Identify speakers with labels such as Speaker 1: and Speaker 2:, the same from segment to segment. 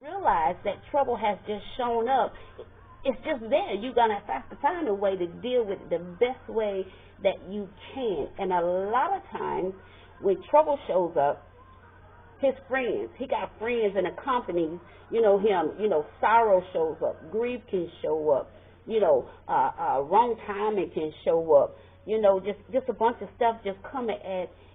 Speaker 1: realize that trouble has just shown up. It's just there. You're going to have to find a way to deal with it the best way that you can. And a lot of times when trouble shows up, his friends, he got friends and a company, him, sorrow shows up, grief can show up, wrong timing can show up, just a bunch of stuff just coming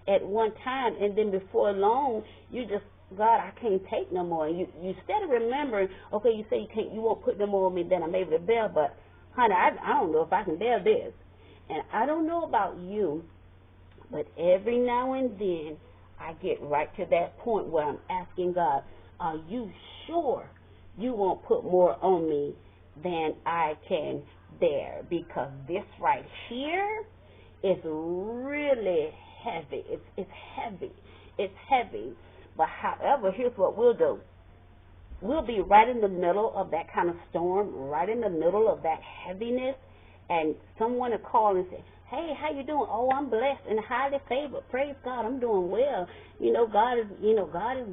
Speaker 1: at one time, and then before long, you just, God, I can't take no more. You instead of remembering, okay, you say you won't put no more on me than I'm able to bear, but honey, I don't know if I can bear this. And I don't know about you, but every now and then I get right to that point where I'm asking God, are you sure you won't put more on me than I can bear? Because this right here is really heavy. It's heavy. It's heavy. But however, here's what we'll do. We'll be right in the middle of that kind of storm, right in the middle of that heaviness, and someone will call and say, hey, how you doing? Oh, I'm blessed and highly favored. Praise God, I'm doing well. God is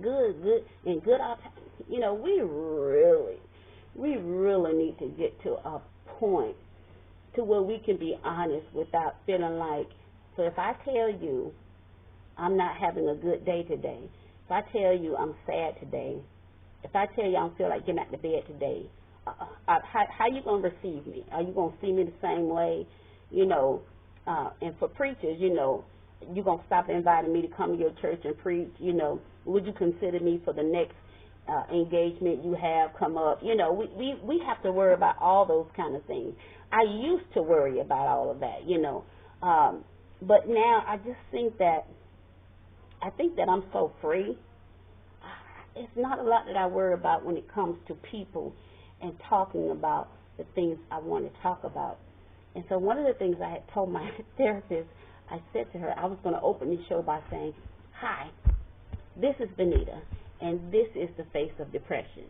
Speaker 1: good and good all time. We really need to get to a point to where we can be honest without feeling like, so if I tell you I'm not having a good day today, if I tell you I'm sad today, if I tell you I don't feel like getting out of bed today, how you going to receive me? Are you going to see me the same way? And for preachers, you're going to stop inviting me to come to your church and preach. Would you consider me for the next engagement you have come up? We have to worry about all those kind of things. I used to worry about all of that, but now I just think that I'm so free. It's not a lot that I worry about when it comes to people and talking about the things I want to talk about. And so one of the things I had told my therapist, I said to her, I was going to open the show by saying, hi, this is Benita, and this is the face of depression.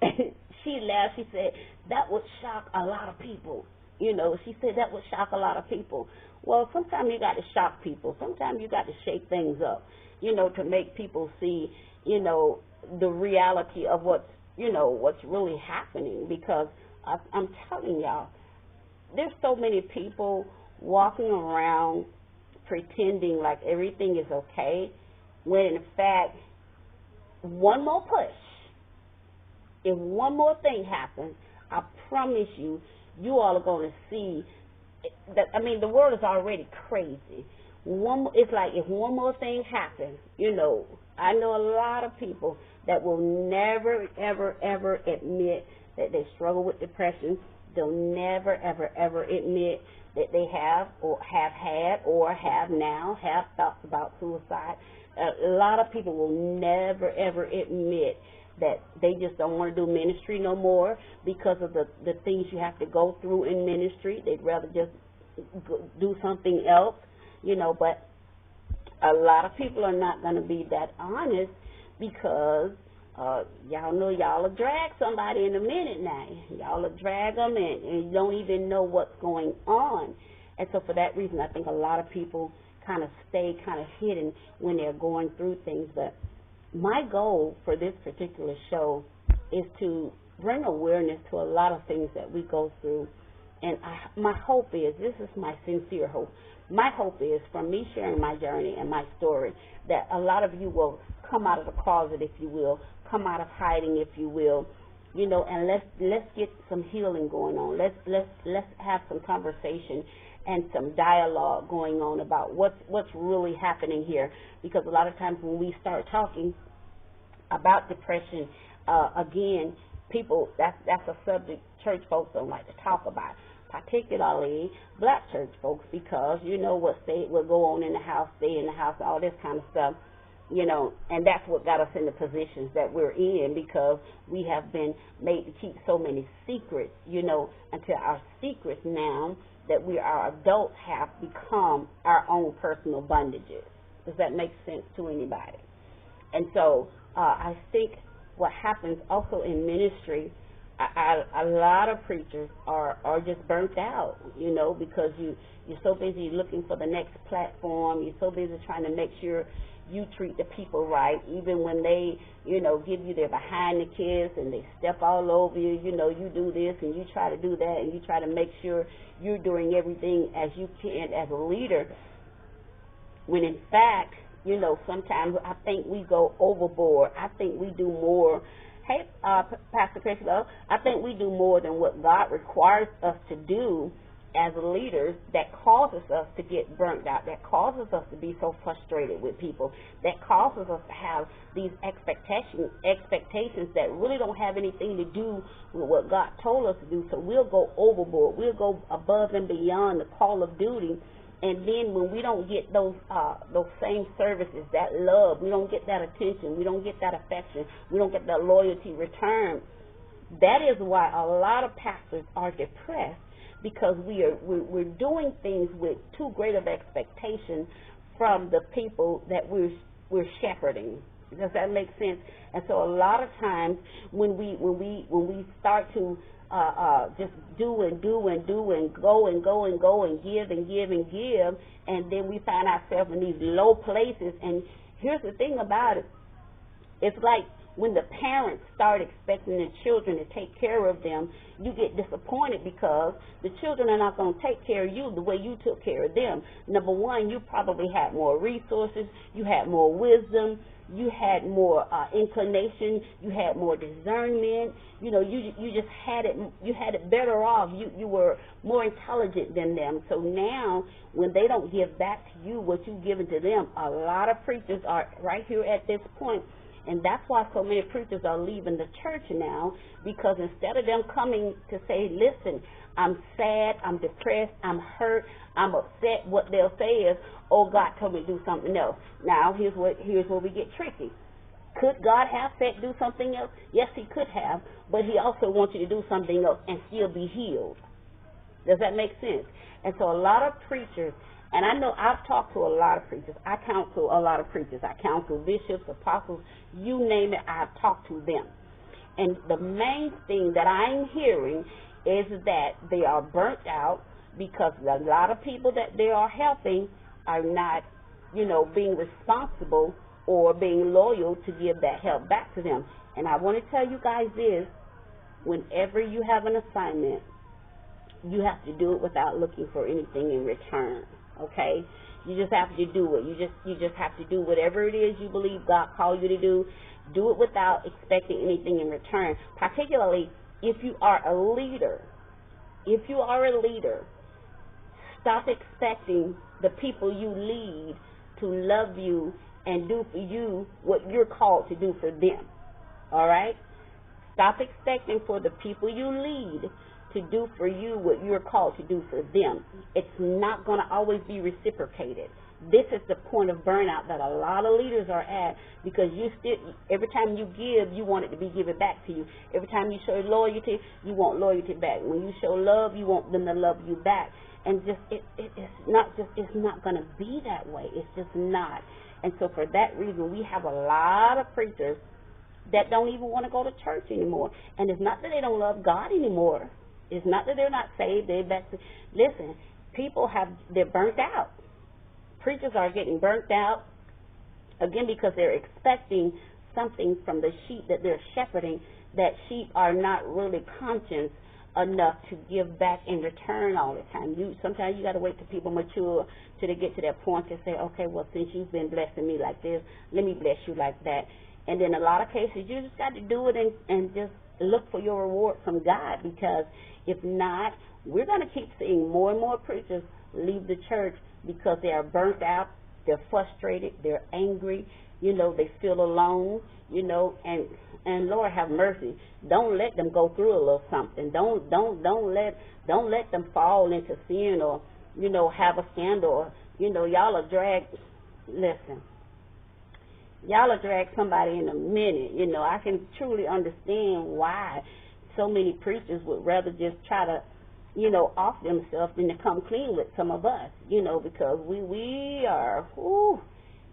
Speaker 1: And she laughed. She said, that would shock a lot of people. She said that would shock a lot of people. Well, sometimes you got to shock people. Sometimes you got to shake things up, to make people see, the reality of what's really happening. Because I'm telling y'all, there's so many people walking around pretending like everything is okay, when in fact, one more push, if one more thing happens, I promise you, you all are going to see that. I mean, the world is already crazy. It's like if one more thing happens, I know a lot of people that will never, ever, ever admit that they struggle with depression. They'll never, ever, ever admit that they have or have had or have now have thoughts about suicide. A lot of people will never, ever admit that they just don't want to do ministry no more because of the things you have to go through in ministry. They'd rather just do something else, but a lot of people are not going to be that honest because y'all know y'all will drag somebody in a minute now. Y'all will drag them and you don't even know what's going on. And so for that reason, I think a lot of people kind of stay kind of hidden when they're going through things. But my goal for this particular show is to bring awareness to a lot of things that we go through. And my hope is, this is my sincere hope, my hope is from me sharing my journey and my story that a lot of you will come out of the closet, if you will, come out of hiding, if you will, and let's get some healing going on. Let's have some conversation and some dialogue going on about what's really happening here. Because a lot of times when we start talking about depression, again, people, that's a subject church folks don't like to talk about, particularly black church folks, because what go on in the house, stay in the house, all this kind of stuff. And that's what got us in the positions that we're in, because we have been made to keep so many secrets, until our secrets now that we are adults have become our own personal bondages. Does that make sense to anybody? And so I think what happens also in ministry, a lot of preachers are just burnt out, because you're so busy looking for the next platform. You're so busy trying to make sure you treat the people right, even when they, give you their behind the kiss and they step all over you, you do this and you try to do that and you try to make sure you're doing everything as you can as a leader, when in fact, sometimes I think we go overboard. I think we do more. Hey, Pastor Chris, I think we do more than what God requires us to do as leaders, that causes us to get burnt out, that causes us to be so frustrated with people, that causes us to have these expectations that really don't have anything to do with what God told us to do. So we'll go overboard. We'll go above and beyond the call of duty. And then when we don't get those same services, that love, we don't get that attention, we don't get that affection, we don't get that loyalty returned, that is why a lot of pastors are depressed, because we're doing things with too great of expectation from the people that we're shepherding. Does that make sense? And so a lot of times when we start to just do and go and give and give and give, and then we find ourselves in these low places. And here's the thing about it. It's like when the parents start expecting the children to take care of them, you get disappointed because the children are not going to take care of you the way you took care of them. Number one, you probably had more resources, you had more wisdom, you had more inclination, you had more discernment. You just had it better off. You were more intelligent than them. So now, when they don't give back to you what you've given to them, a lot of preachers are right here at this point. And that's why so many preachers are leaving the church now, because instead of them coming to say, listen, I'm sad, I'm depressed, I'm hurt, I'm upset, what they'll say is, oh, God told me to do something else. Now, here's where we get tricky. Could God have said do something else? Yes, he could have, but he also wants you to do something else and still be healed. Does that make sense? And so a lot of preachers, and I know I've talked to a lot of preachers. I counsel a lot of preachers. I counsel bishops, apostles, you name it, I've talked to them. And the main thing that I'm hearing is that they are burnt out because a lot of people that they are helping are not, being responsible or being loyal to give that help back to them. And I want to tell you guys this, whenever you have an assignment, you have to do it without looking for anything in return. Okay? You just have to do it. You just have to do whatever it is you believe God called you to do. Do it without expecting anything in return. Particularly if you are a leader. If you are a leader, stop expecting the people you lead to love you and do for you what you're called to do for them. All right? Stop expecting for the people you lead to do for you what you're called to do for them. It's not going to always be reciprocated. This is the point of burnout that a lot of leaders are at, because every time you give, you want it to be given back to you. Every time you show loyalty, you want loyalty back. When you show love, you want them to love you back. And it's not going to be that way. It's just not. And so for that reason, we have a lot of preachers that don't even want to go to church anymore. And it's not that they don't love God anymore. It's not that they're not saved. Listen, they're burnt out. Preachers are getting burnt out, again, because they're expecting something from the sheep that they're shepherding, that sheep are not really conscious enough to give back in return all the time. Sometimes you got to wait till people mature, till they get to that point to say, okay, well, since you've been blessing me like this, let me bless you like that. And in a lot of cases, you just got to do it and just look for your reward from God, because if not, we're going to keep seeing more and more preachers leave the church because they are burnt out, they're frustrated, they're angry, they feel alone, and Lord have mercy. Don't let them go through a little something. Don't let them fall into sin or, have a scandal. Y'all are drag somebody in a minute. I can truly understand why so many preachers would rather just try to, off themselves than to come clean with some of us, because we are,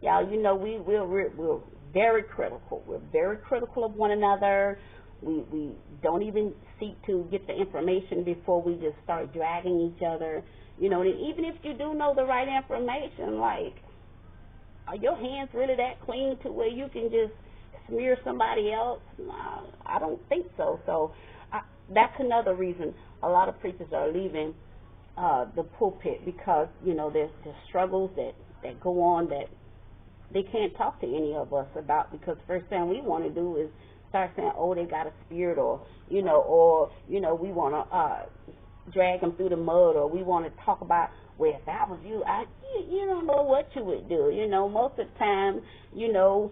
Speaker 1: y'all, we're very critical. We're very critical of one another. We don't even seek to get the information before we just start dragging each other, and even if you do know the right information, like, are your hands really that clean to where you can just smear somebody else? I don't think so. So that's another reason a lot of preachers are leaving the pulpit, because, you know, there's struggles that go on that they can't talk to any of us about, because first thing we want to do is start saying, oh, they got a spirit, or, you know, we want to drag them through the mud, or we want to talk about, well, if that was you, you don't know what you would do. You know, most of the time, you know,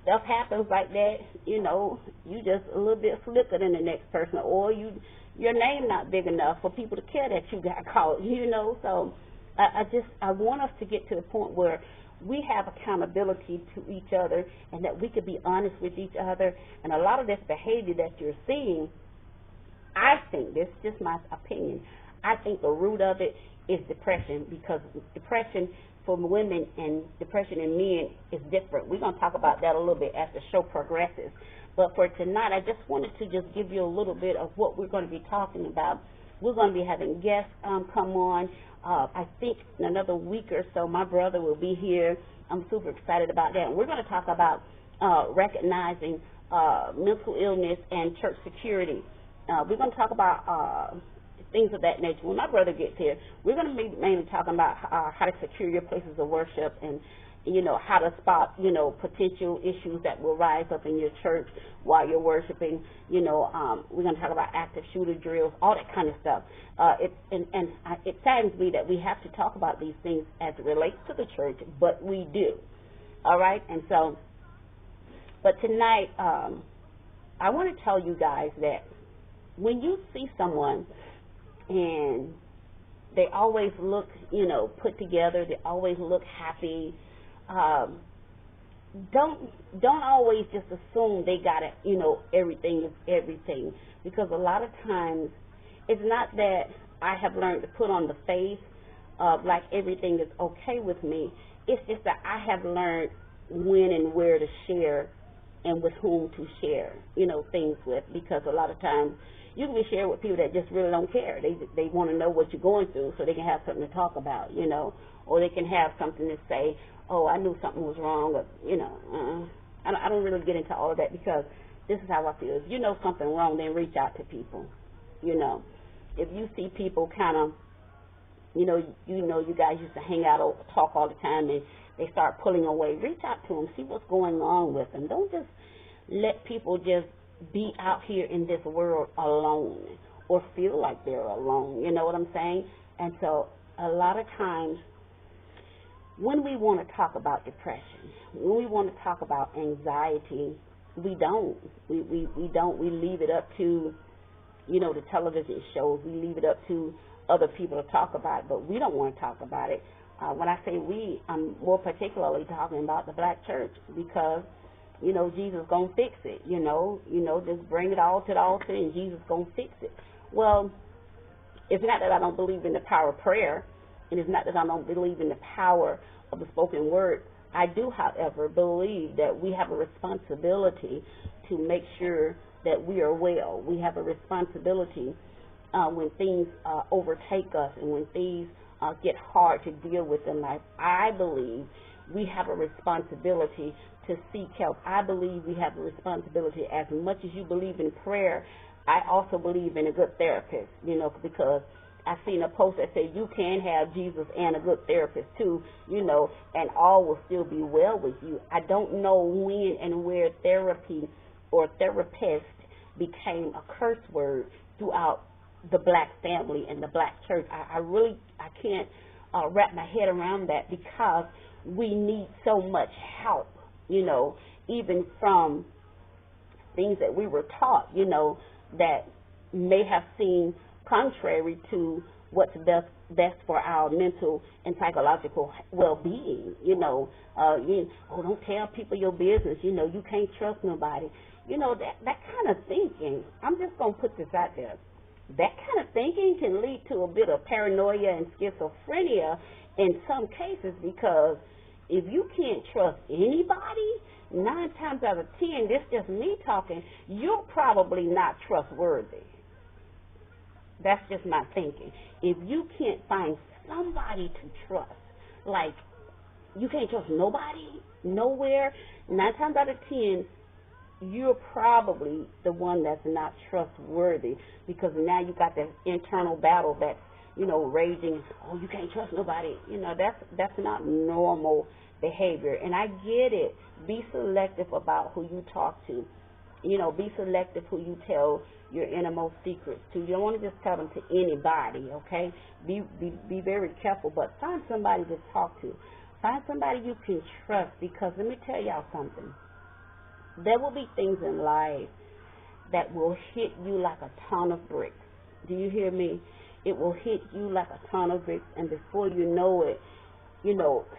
Speaker 1: stuff happens like that, you know, you just a little bit slicker than the next person, or your name not big enough for people to care that you got caught, you know. So I want us to get to the point where we have accountability to each other, and that we could be honest with each other. And a lot of this behavior that you're seeing, I think, this is just my opinion, I think the root of it is depression, because depression for women and depression in men is different. We're going to talk about that a little bit as the show progresses. But for tonight, I just wanted to just give you a little bit of what we're going to be talking about. We're going to be having guests come on. I think in another week or so, my brother will be here. I'm super excited about that. And we're going to talk about recognizing mental illness and church security. We're going to talk about things of that nature. When my brother gets here, we're going to be mainly talking about how to secure your places of worship, and, you know, how to spot, you know, potential issues that will rise up in your church while you're worshiping. You know, we're going to talk about active shooter drills, all that kind of stuff. It saddens me that we have to talk about these things as it relates to the church, but we do. All right? And so, but tonight, I want to tell you guys that when you see someone and they always look, you know, put together, they always look happy, don't always just assume they got it, you know, everything is everything, because a lot of times it's not that I have learned to put on the face of like everything is okay with me. It's just that I have learned when and where to share and with whom to share, you know, things with, because a lot of times you can be sharing with people that just really don't care. They want to know what you're going through so they can have something to talk about, you know, or they can have something to say, oh, I knew something was wrong, or, you know, I don't really get into all of that, because this is how I feel. If you know something wrong, then reach out to people, you know. If you see people kind of, you know, you guys used to hang out or talk all the time, and they start pulling away, reach out to them, see what's going on with them. Don't just let people just be out here in this world alone or feel like they're alone, you know what I'm saying? And so a lot of times when we want to talk about depression, when we want to talk about anxiety, we don't. We don't. We leave it up to, you know, the television shows. We leave it up to other people to talk about it, but we don't want to talk about it. When I say we, I'm more particularly talking about the black church, because, you know, Jesus gonna fix it. You know, just bring it all to the altar, and Jesus gonna fix it. Well, it's not that I don't believe in the power of prayer, and it's not that I don't believe in the power of the spoken word. I do, however, believe that we have a responsibility to make sure that we are well. We have a responsibility when things overtake us, and when things get hard to deal with in life. I believe we have a responsibility to seek help. I believe we have a responsibility, as much as you believe in prayer, I also believe in a good therapist, you know, because I've seen a post that says you can have Jesus and a good therapist too, you know, and all will still be well with you. I don't know when and where therapy or therapist became a curse word throughout the black family and the black church. I can't wrap my head around that, because we need so much help, you know, even from things that we were taught, you know, that may have seemed contrary to what's best for our mental and psychological well-being, you know. Don't tell people your business, you know, you can't trust nobody. You know, that kind of thinking, I'm just going to put this out there, that kind of thinking can lead to a bit of paranoia and schizophrenia in some cases, because if you can't trust anybody, 9 times out of 10, this is just me talking, you're probably not trustworthy. That's just my thinking. If you can't find somebody to trust, like you can't trust nobody, nowhere. 9 times out of 10, you're probably the one that's not trustworthy, because now you got that internal battle that's, raging. Oh, you can't trust nobody. That's not normal behavior. And I get it. Be selective about who you talk to. Be selective who you tell your innermost secrets to. You don't want to just tell them to anybody, okay? Be very careful, but find somebody to talk to. Find somebody you can trust, because let me tell y'all something. There will be things in life that will hit you like a ton of bricks. Do you hear me? It will hit you like a ton of bricks, and before you know it,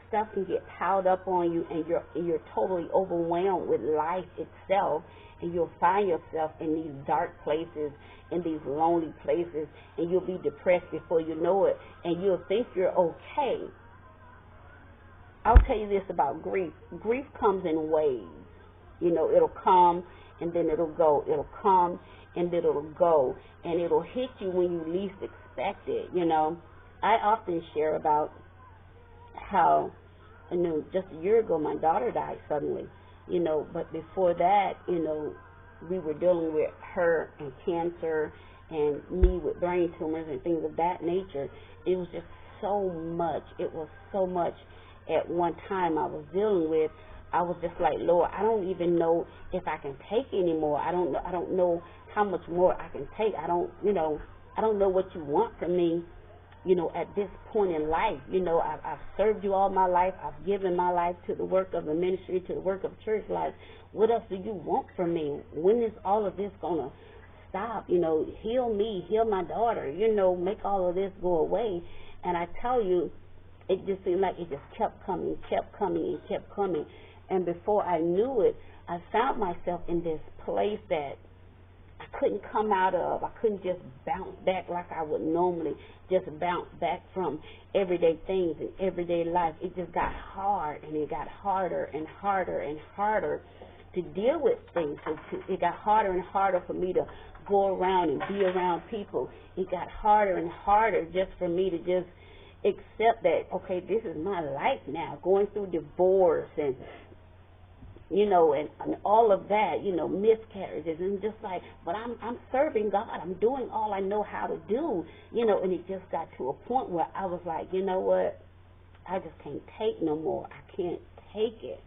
Speaker 1: stuff can get piled up on you, and you're totally overwhelmed with life itself, and you'll find yourself in these dark places, in these lonely places, and you'll be depressed before you know it, and you'll think you're okay. I'll tell you this about grief. Grief comes in waves. It'll come and then it'll go. It'll come and then it'll go, and it'll hit you when you least expect it. I often share about how, just a year ago my daughter died suddenly, but before that, we were dealing with her and cancer, and me with brain tumors and things of that nature. It was just so much. It was so much at one time I was dealing with. I was just like, Lord, I don't even know if I can take anymore. I don't know how much more I can take. I don't know what you want from me, at this point in life. I've served you all my life. I've given my life to the work of the ministry, to the work of church life. What else do you want from me? When is all of this going to stop? Heal me, heal my daughter, make all of this go away. And I tell you, it just seemed like it just kept coming, and kept coming. And before I knew it, I found myself in this place that I couldn't come out of. I couldn't just bounce back like I would normally just bounce back from everyday things and everyday life. It just got hard, and it got harder and harder and harder to deal with things. It got harder and harder for me to go around and be around people. It got harder and harder just for me to just accept that, okay, this is my life now, going through divorce and and all of that, miscarriages, and just like, but I'm serving God. I'm doing all I know how to do, and it just got to a point where I was like, you know what, I just can't take no more. I can't take it.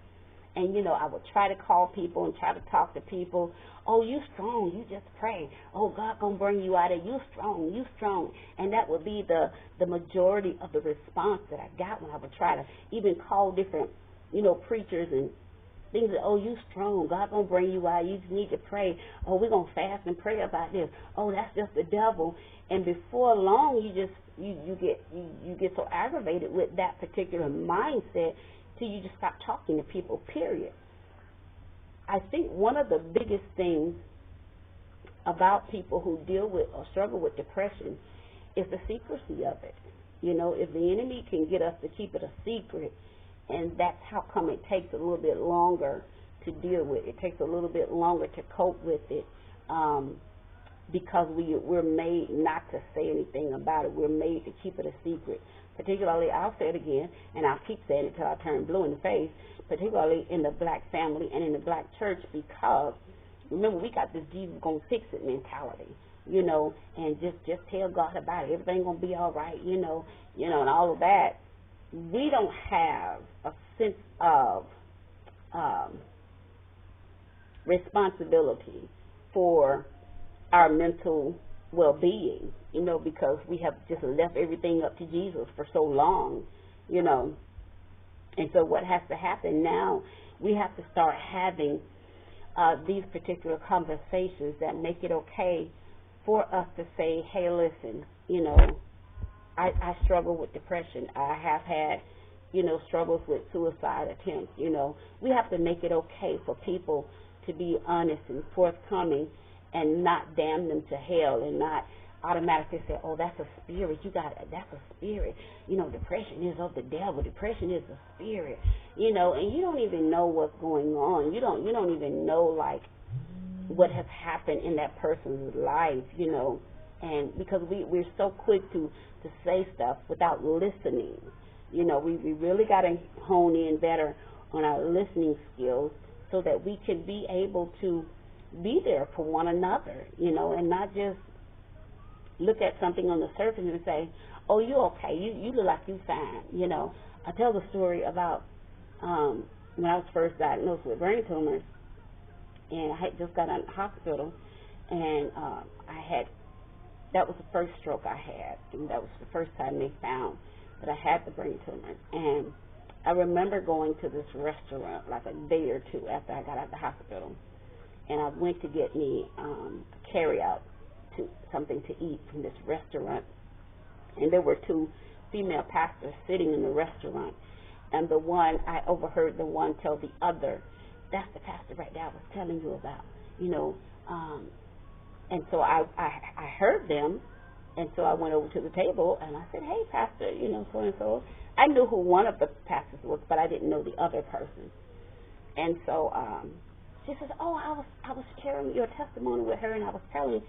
Speaker 1: And, I would try to call people and try to talk to people. Oh, you strong. You just pray. Oh, God going to bring you out of it. You strong. You strong. And that would be the majority of the response that I got when I would try to even call different, preachers and things that, oh, you strong. God going to bring you out. You just need to pray. Oh, we're going to fast and pray about this. Oh, that's just the devil. And before long, you get so aggravated with that particular mindset till you just stop talking to people, period. I think one of the biggest things about people who deal with or struggle with depression is the secrecy of it. If the enemy can get us to keep it a secret, and that's how come it takes a little bit longer to deal with. It takes a little bit longer to cope with it, because we're made not to say anything about it. We're made to keep it a secret. Particularly, I'll say it again, and I'll keep saying it till I turn blue in the face, particularly in the black family and in the black church, because, remember, we got this Jesus gonna fix it mentality, and just tell God about it. Everything gonna be all right, and all of that. We don't have a sense of responsibility for our mental well-being, because we have just left everything up to Jesus for so long, And so what has to happen now, we have to start having these particular conversations that make it okay for us to say, hey, listen, I struggle with depression. I have had, struggles with suicide attempts, We have to make it okay for people to be honest and forthcoming and not damn them to hell and not automatically say, oh, that's a spirit. That's a spirit. Depression is of the devil. Depression is a spirit. And you don't even know what's going on. You don't even know, like, what has happened in that person's life, and because we're so quick to say stuff without listening, You know, we really got to hone in better on our listening skills so that we can be able to be there for one another, you know, and not just look at something on the surface and say, oh, you okay, you look like you fine, you know. I tell the story about when I was first diagnosed with brain tumors, and I had just got out of the hospital, and that was the first stroke I had, and that was the first time they found that I had the brain tumors. And I remember going to this restaurant like a day or two after I got out of the hospital, and I went to get me a carry-out to something to eat from this restaurant, and there were two female pastors sitting in the restaurant, and I overheard the one tell the other, that's the pastor right there I was telling you about, you know, and so I heard them, and so I went over to the table, and I said, hey, pastor, you know, so-and-so. I knew who one of the pastors was, but I didn't know the other person. And so she says, oh, I was sharing your testimony with her, and I was telling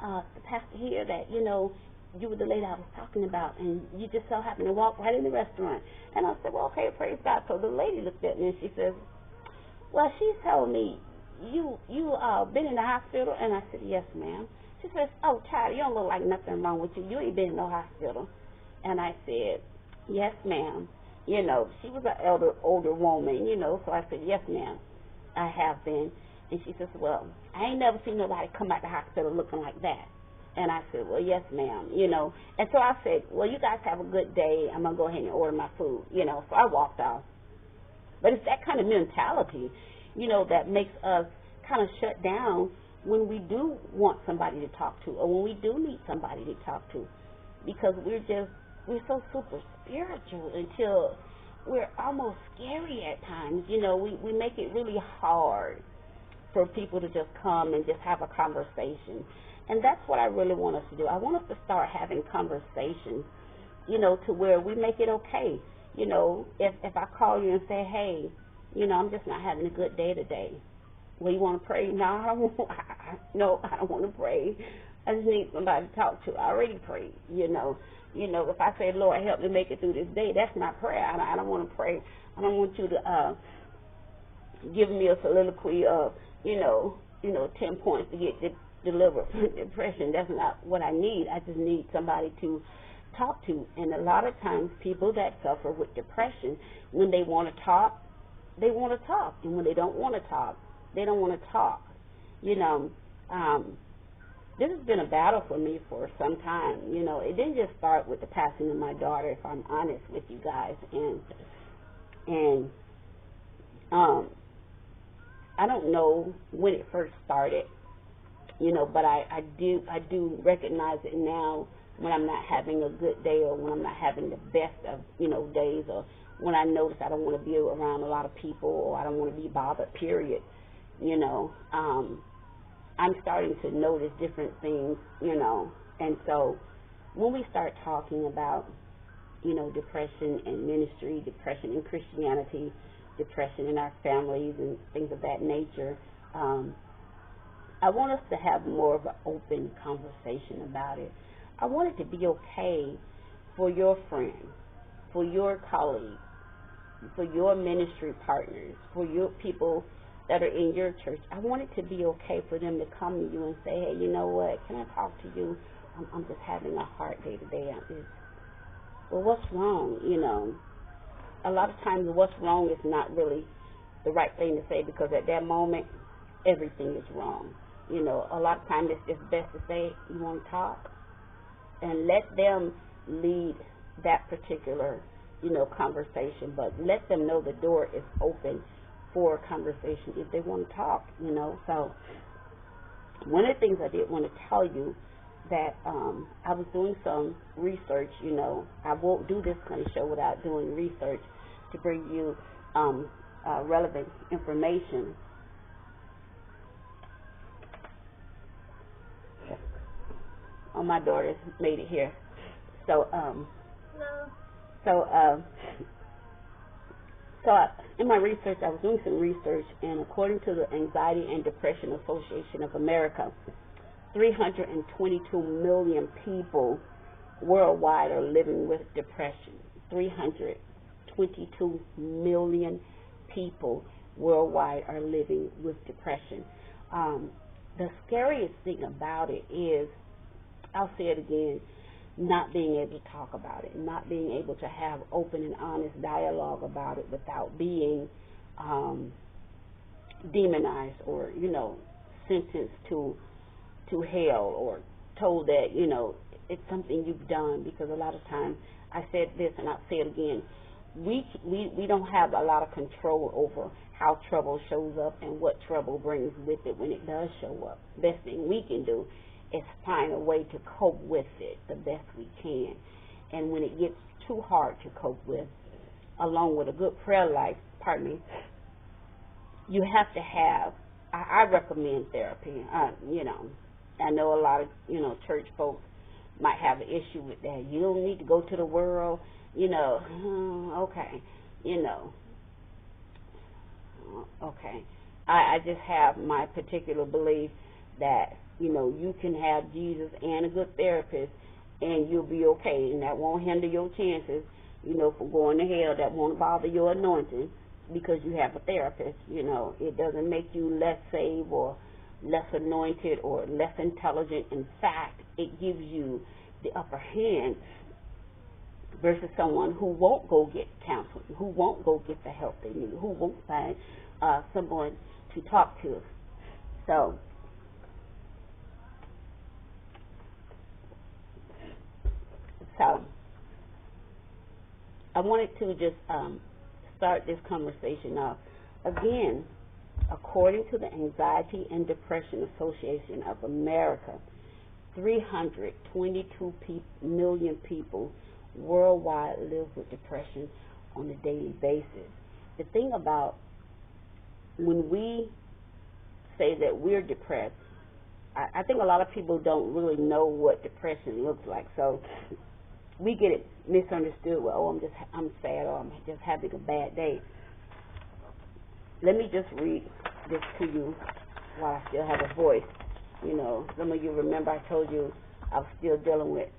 Speaker 1: the pastor here that, you know, you were the lady I was talking about, and you just so happened to walk right in the restaurant. And I said, well, okay, praise God. So the lady looked at me, and she says, well, she's telling me you been in the hospital? And I said, yes, ma'am. She says, oh, child, you don't look like nothing wrong with you. You ain't been in no hospital. And I said, yes, ma'am. You know, she was an older woman, you know, so I said, yes, ma'am, I have been. And she says, well, I ain't never seen nobody come out the hospital looking like that. And I said, well, yes, ma'am, you know. And so I said, well, you guys have a good day. I'm going to go ahead and order my food, you know. So I walked off. But it's that kind of mentality, you know, that makes us kind of shut down when we do want somebody to talk to or when we do need somebody to talk to, because we're so super spiritual until we're almost scary at times. You know, we make it really hard for people to just come and just have a conversation. And that's what I really want us to do. I want us to start having conversations, you know, to where we make it okay. You know, if I call you and say, hey, you know, I'm just not having a good day today. Well, you want to pray? No, I don't want to pray. I just need somebody to talk to. I already prayed, you know. You know, if I say, Lord, help me make it through this day, that's my prayer. I don't want to pray. I don't want you to give me a soliloquy of, you know, 10 points to get delivered from depression. That's not what I need. I just need somebody to talk to. And a lot of times people that suffer with depression, when they want to talk, they want to talk. And when they don't want to talk, they don't want to talk. You know, this has been a battle for me for some time. You know, it didn't just start with the passing of my daughter, if I'm honest with you guys. And I don't know when it first started, you know, but I do recognize it now when I'm not having a good day or when I'm not having the best of, you know, days, or when I notice I don't want to be around a lot of people or I don't want to be bothered, period. You know, I'm starting to notice different things, you know. And so when we start talking about, you know, depression and ministry, depression and Christianity, depression in our families and things of that nature, I want us to have more of an open conversation about it. I want it to be okay for your friend, for your colleague, for your ministry partners, for your people that are in your church. I want it to be okay for them to come to you and say, hey, you know what, can I talk to you? I'm just having a hard day today. Well, what's wrong? You know, a lot of times what's wrong is not really the right thing to say, because at that moment, everything is wrong. You know, a lot of times it's just best to say, you want to talk? And let them lead that particular, you know, conversation. But let them know the door is open for conversation if they want to talk, you know. So one of the things I did want to tell you that I was doing some research, you know. I won't do this kind of show without doing research to bring you relevant information. Oh, my daughter's made it here. So, in my research, I was doing some research, and according to the Anxiety and Depression Association of America, 322 million people worldwide are living with depression. 322 22 million people worldwide are living with depression. The scariest thing about it is, I'll say it again, not being able to talk about it, not being able to have open and honest dialogue about it without being demonized or, sentenced to hell, or told that, it's something you've done. Because a lot of times, I said this and I'll say it again, we don't have a lot of control over how trouble shows up and what trouble brings with it when it does show up. Best thing we can do is find a way to cope with it the best we can. And when it gets too hard to cope with, along with a good prayer life, you have to have, I recommend therapy. I know a lot of, church folks might have an issue with that. You don't need to go to the world, okay, okay. I just have my particular belief that, you can have Jesus and a good therapist and you'll be okay, and that won't hinder your chances, for going to hell. That won't bother your anointing because you have a therapist. It doesn't make you less saved or less anointed or less intelligent. In fact, it gives you the upper hand versus someone who won't go get counseling, who won't go get the help they need, who won't find someone to talk to. So, I wanted to just start this conversation off. Again, according to the Anxiety and Depression Association of America, 322 million people worldwide live with depression on a daily basis. The thing about when we say that we're depressed, I think a lot of people don't really know what depression looks like. So we get it misunderstood. Well, I'm sad, or I'm just having a bad day. Let me just read this to you while I still have a voice. Some of you remember I told you I was still dealing with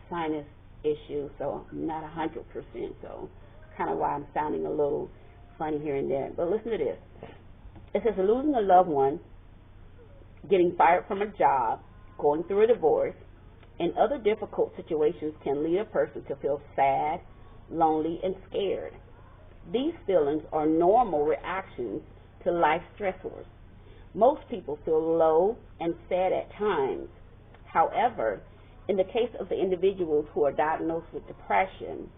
Speaker 1: sinus issues, so I'm not 100%. So kind of why I'm sounding a little funny here and there. But listen to this. It says losing a loved one, getting fired from a job, going through a divorce, and other difficult situations can lead a person to feel sad, lonely, and scared. These feelings are normal reactions to life stressors. Most people feel low and sad at times. However, in the case of the individuals who are diagnosed with depression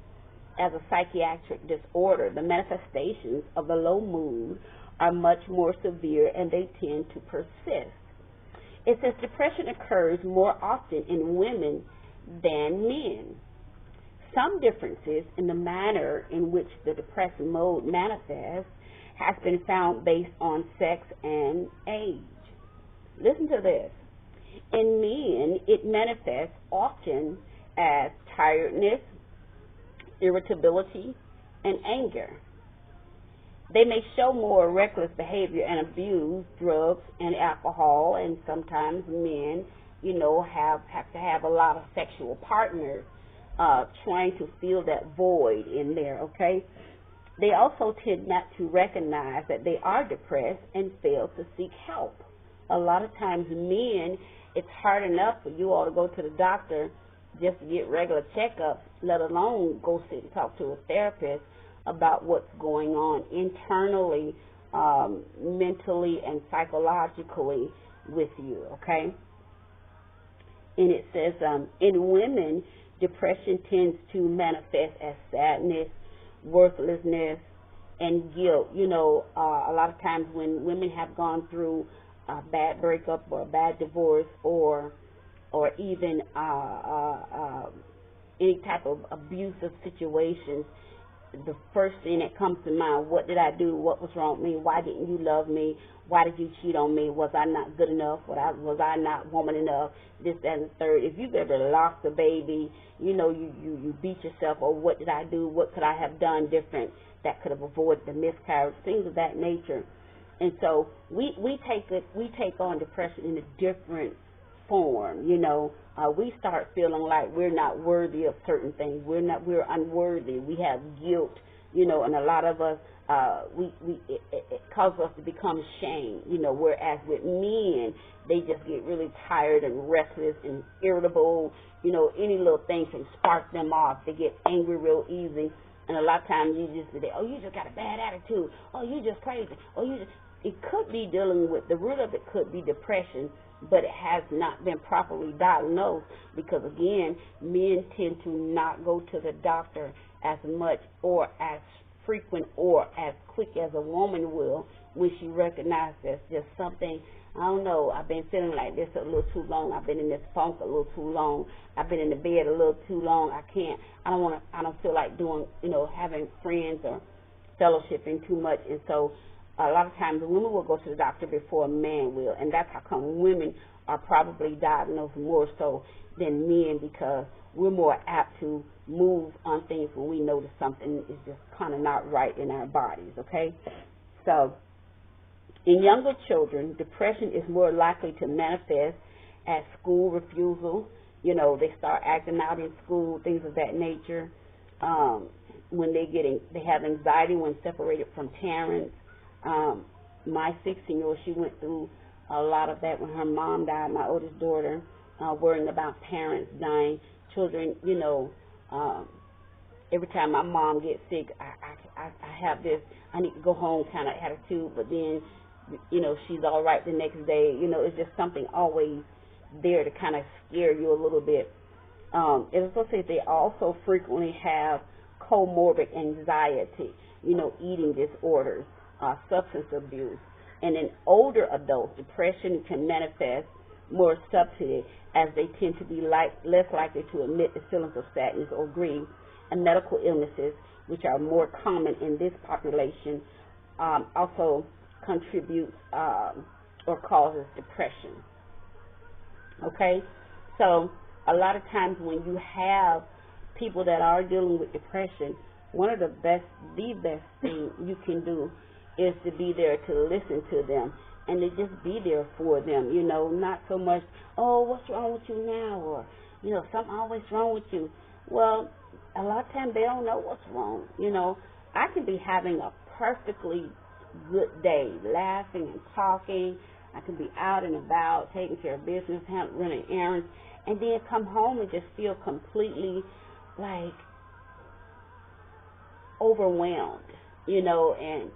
Speaker 1: as a psychiatric disorder, the manifestations of the low mood are much more severe and they tend to persist. It says depression occurs more often in women than men. Some differences in the manner in which the depressed mode manifests has been found based on sex and age. Listen to this. In men, it manifests often as tiredness, irritability, and anger. They may show more reckless behavior and abuse drugs and alcohol, and sometimes men, have to have a lot of sexual partners trying to fill that void in there, okay? They also tend not to recognize that they are depressed and fail to seek help. A lot of times men, it's hard enough for you all to go to the doctor just to get regular checkups, let alone go sit and talk to a therapist about what's going on internally, mentally, and psychologically with you, okay? And it says, in women, depression tends to manifest as sadness, worthlessness, and guilt. A lot of times when women have gone through a bad breakup or a bad divorce or even any type of abusive situations, the first thing that comes to mind, what did I do? What was wrong with me? Why didn't you love me? Why did you cheat on me? Was I not good enough? Was I not woman enough? This, that, and the third. If you've ever lost a baby, you beat yourself, or what did I do? What could I have done different that could have avoided the miscarriage? Things of that nature. And so we take on depression in a different form. We start feeling like we're not worthy of certain things. We're unworthy. We have guilt you know, and a lot of us, it causes us to become ashamed, you know, whereas with men, they just get really tired and restless and irritable, you know, any little thing can spark them off. They get angry real easy, and a lot of times you just say, oh, you just got a bad attitude, oh, you just crazy, oh, you just, it could be dealing with, the root of it could be depression, but it has not been properly diagnosed because, again, men tend to not go to the doctor as much or as frequent or as quick as a woman will when she recognizes there's just something, I don't know, I've been feeling like this a little too long, I've been in this funk a little too long, I've been in the bed a little too long, I don't feel like doing, you know, having friends or fellowshipping too much, and so a lot of times women will go to the doctor before a man will, and that's how come women are probably diagnosed more so than men, because we're more apt to move on things when we notice something is just kind of not right in our bodies, okay? So in younger children, depression is more likely to manifest as school refusal. You know, they start acting out in school, things of that nature. When they have anxiety when separated from parents. My 16-year-old, she went through a lot of that when her mom died, my oldest daughter, worrying about parents dying, children, you know, every time my mom gets sick, I have this, I need to go home kind of attitude, but then, you know, she's all right the next day. You know, it's just something always there to kind of scare you a little bit. It also says they also frequently have comorbid anxiety, you know, eating disorders, substance abuse. And in older adults, depression can manifest more subtly as they tend to be less likely to admit the feelings of sadness or grief, and medical illnesses, which are more common in this population, also contributes or causes depression. Okay? So a lot of times when you have people that are dealing with depression, one of the best thing you can do is to be there to listen to them and to just be there for them, you know, not so much, oh, what's wrong with you now, or, you know, something always wrong with you. Well, a lot of times they don't know what's wrong, you know. I can be having a perfectly good day, laughing and talking. I can be out and about, taking care of business, running errands, and then come home and just feel completely, like, overwhelmed, you know, and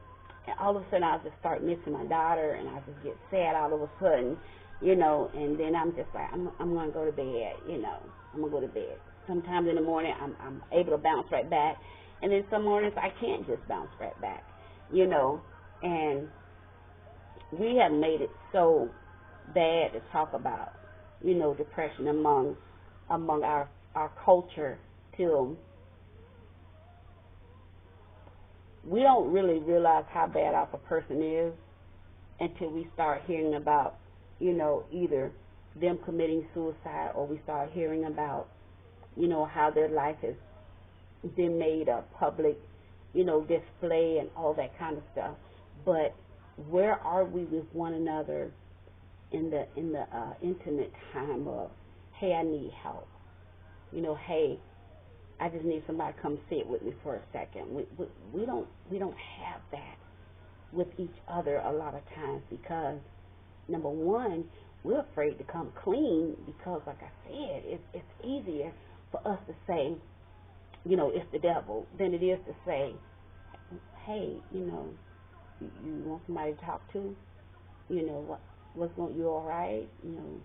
Speaker 1: all of a sudden I'll just start missing my daughter, and I just get sad all of a sudden, you know, and then I'm just like, I'm going to go to bed, you know, I'm going to go to bed. Sometimes in the morning I'm able to bounce right back, and then some mornings I can't just bounce right back, you know, and we have made it so bad to talk about, you know, depression among our culture till we don't really realize how bad off a person is until we start hearing about, you know, either them committing suicide, or we start hearing about, you know, how their life has been made a public, you know, display and all that kind of stuff. But where are we with one another in the intimate time of, hey, I need help, you know, hey, I just need somebody to come sit with me for a second. We don't have that with each other a lot of times, because number one, we're afraid to come clean, because like I said, it's easier for us to say, you know, it's the devil, than it is to say, hey, you know, you want somebody to talk to? You know, what's going, you all right? You know,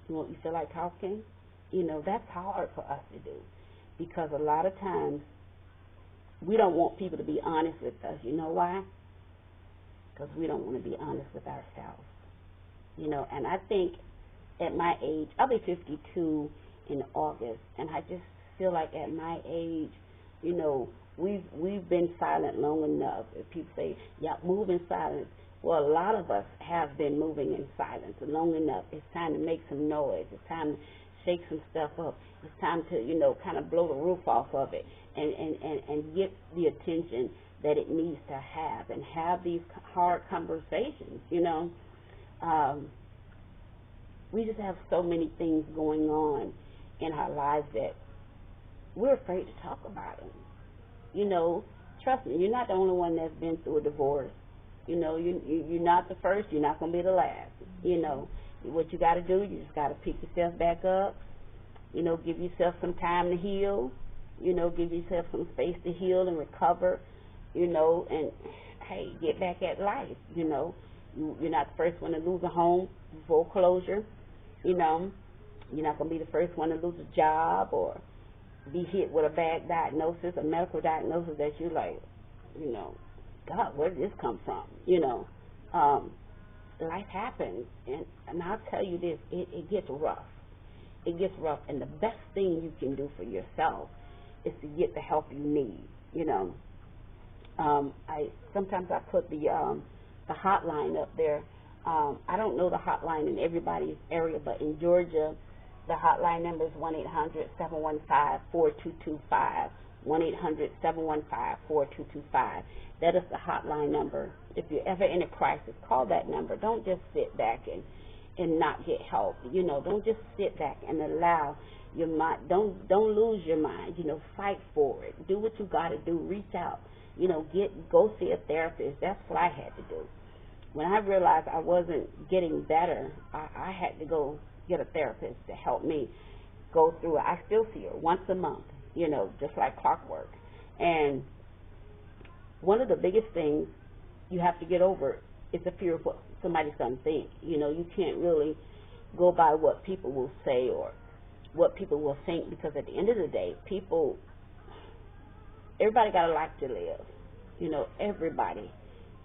Speaker 1: you feel like talking? You know, that's hard for us to do, because a lot of times we don't want people to be honest with us. You know why? Because we don't want to be honest with ourselves. You know, and I think at my age, I'll be 52 in August, and I just feel like at my age, you know, we've been silent long enough. If people say, yeah, move in silence. Well, a lot of us have been moving in silence long enough. It's time to make some noise. It's time to shake some stuff up. It's time to, you know, kind of blow the roof off of it and get the attention that it needs to have, and have these hard conversations, you know. We just have so many things going on in our lives that we're afraid to talk about them. You know, trust me, you're not the only one that's been through a divorce. You know, you're not the first. You're not going to be the last. You know, what you got to do, you just got to pick yourself back up. You know, give yourself some time to heal. You know, give yourself some space to heal and recover. You know, and hey, get back at life. You know, you're not the first one to lose a home, foreclosure. You know, you're not going to be the first one to lose a job or be hit with a bad diagnosis, a medical diagnosis that you're like, you know, God, where did this come from? You know, life happens, and I'll tell you this, it gets rough. It gets rough, and the best thing you can do for yourself is to get the help you need. You know, sometimes I put the hotline up there. I don't know the hotline in everybody's area, but in Georgia, the hotline number is 1-800-715-4225. 1-800-715-4225. That is the hotline number. If you're ever in a crisis, call that number. Don't just sit back and not get help. You know, don't just sit back and allow your mind. Don't lose your mind. You know, fight for it. Do what you got to do. Reach out. You know, go see a therapist. That's what I had to do. When I realized I wasn't getting better, I had to go get a therapist to help me go through it. I still see her once a month, you know, just like clockwork. And one of the biggest things you have to get over is the fear of what somebody's going to think. You know, you can't really go by what people will say or what people will think, because at the end of the day, everybody got a life to live. You know, everybody.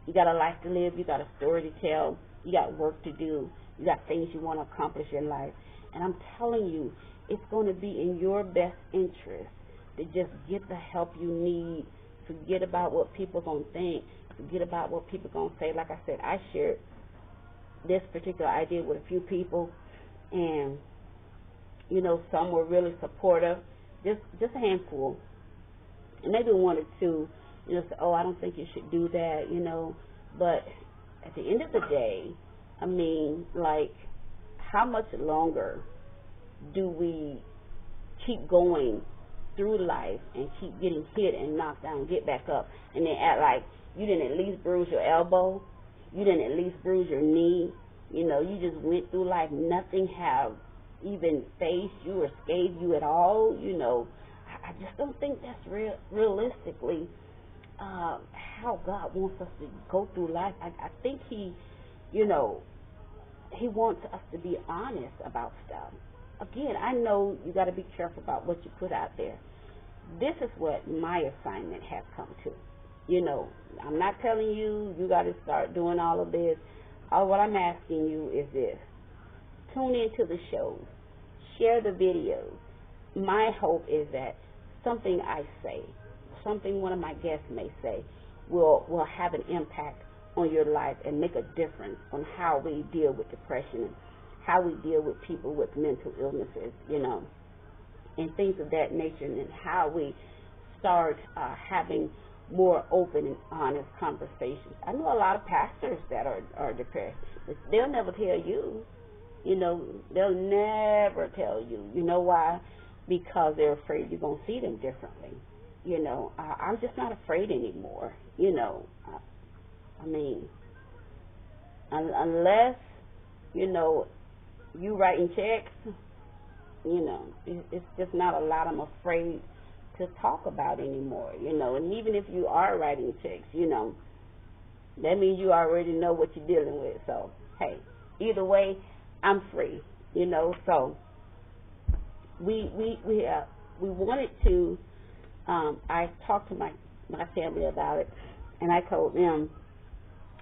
Speaker 1: You got a life to live. You got a story to tell. You got work to do. You got things you want to accomplish in life. And I'm telling you, it's going to be in your best interest to just get the help you need. Forget about what people are going to think. Forget about what people are going to say. Like I said, I shared this particular idea with a few people, and, you know, some were really supportive, just a handful. And maybe one or two, you know, say, oh, I don't think you should do that, you know. But at the end of the day, I mean, like, how much longer do we keep going through life and keep getting hit and knocked down, get back up, and then act like you didn't at least bruise your elbow, you didn't at least bruise your knee, you know, you just went through life, nothing have even faced you or scathed you at all, you know. I just don't think that's realistically how God wants us to go through life. I think He, you know, He wants us to be honest about stuff. Again, I know you got to be careful about what you put out there. This is what my assignment has come to. You know, I'm not telling you got to start doing all of this. All what I'm asking you is this. Tune into the shows. Share the videos. My hope is that something I say, something one of my guests may say, will have an impact on your life and make a difference on how we deal with depression and how we deal with people with mental illnesses, you know, and things of that nature, and how we start having more open and honest conversations. I know a lot of pastors that are depressed. They'll never tell you. You know, they'll never tell you. You know why? Because they're afraid you're going to see them differently. You know, I'm just not afraid anymore. You know, I mean, unless, you know, you writing checks, you know, it's just not a lot I'm afraid to talk about anymore, you know. And even if you are writing checks, you know, that means you already know what you're dealing with. So, hey, either way, I'm free, you know. So we wanted to, I talked to my family about it, and I told them,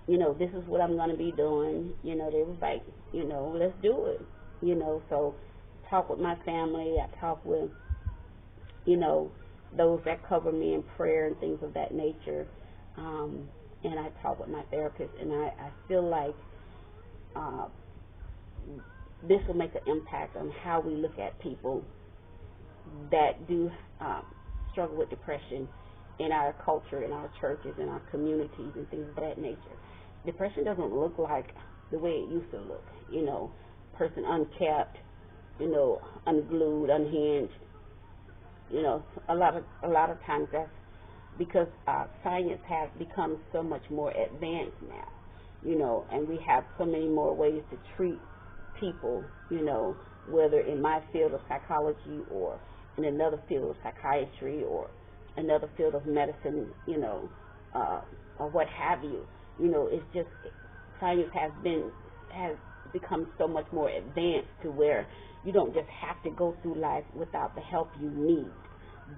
Speaker 1: you know, this is what I'm going to be doing. You know, they was like, you know, let's do it. You know, so talk with my family. I talk with, you know, those that cover me in prayer and things of that nature. And I talk with my therapist, and I feel like this will make an impact on how we look at people that do struggle with depression in our culture, in our churches, in our communities, and things of that nature. Depression doesn't look like the way it used to look. You know, person unkept, you know, unglued, unhinged. You know, a lot of times that's because science has become so much more advanced now, and we have so many more ways to treat people, whether in my field of psychology or in another field of psychiatry or another field of medicine, or what have you. It's just science has become so much more advanced to where you don't just have to go through life without the help you need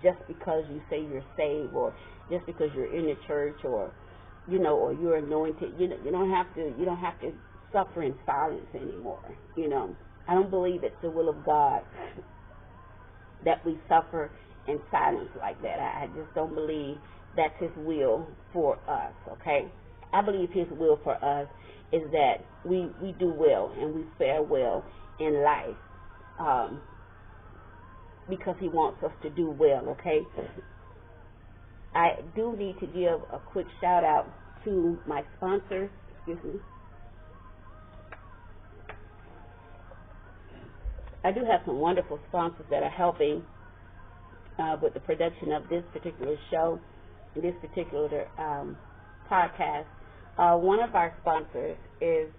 Speaker 1: just because you say you're saved or just because you're in the church or or you're anointed. You don't have to suffer in silence anymore. I don't believe it's the will of God that we suffer in silence like that. I just don't believe that's His will for us, okay? I believe His will for us is that we do well and we fare well in life because He wants us to do well, okay? I do need to give a quick shout out to my sponsors. Excuse me. I do have some wonderful sponsors that are helping with the production of this particular show, this particular podcast. One of our sponsors is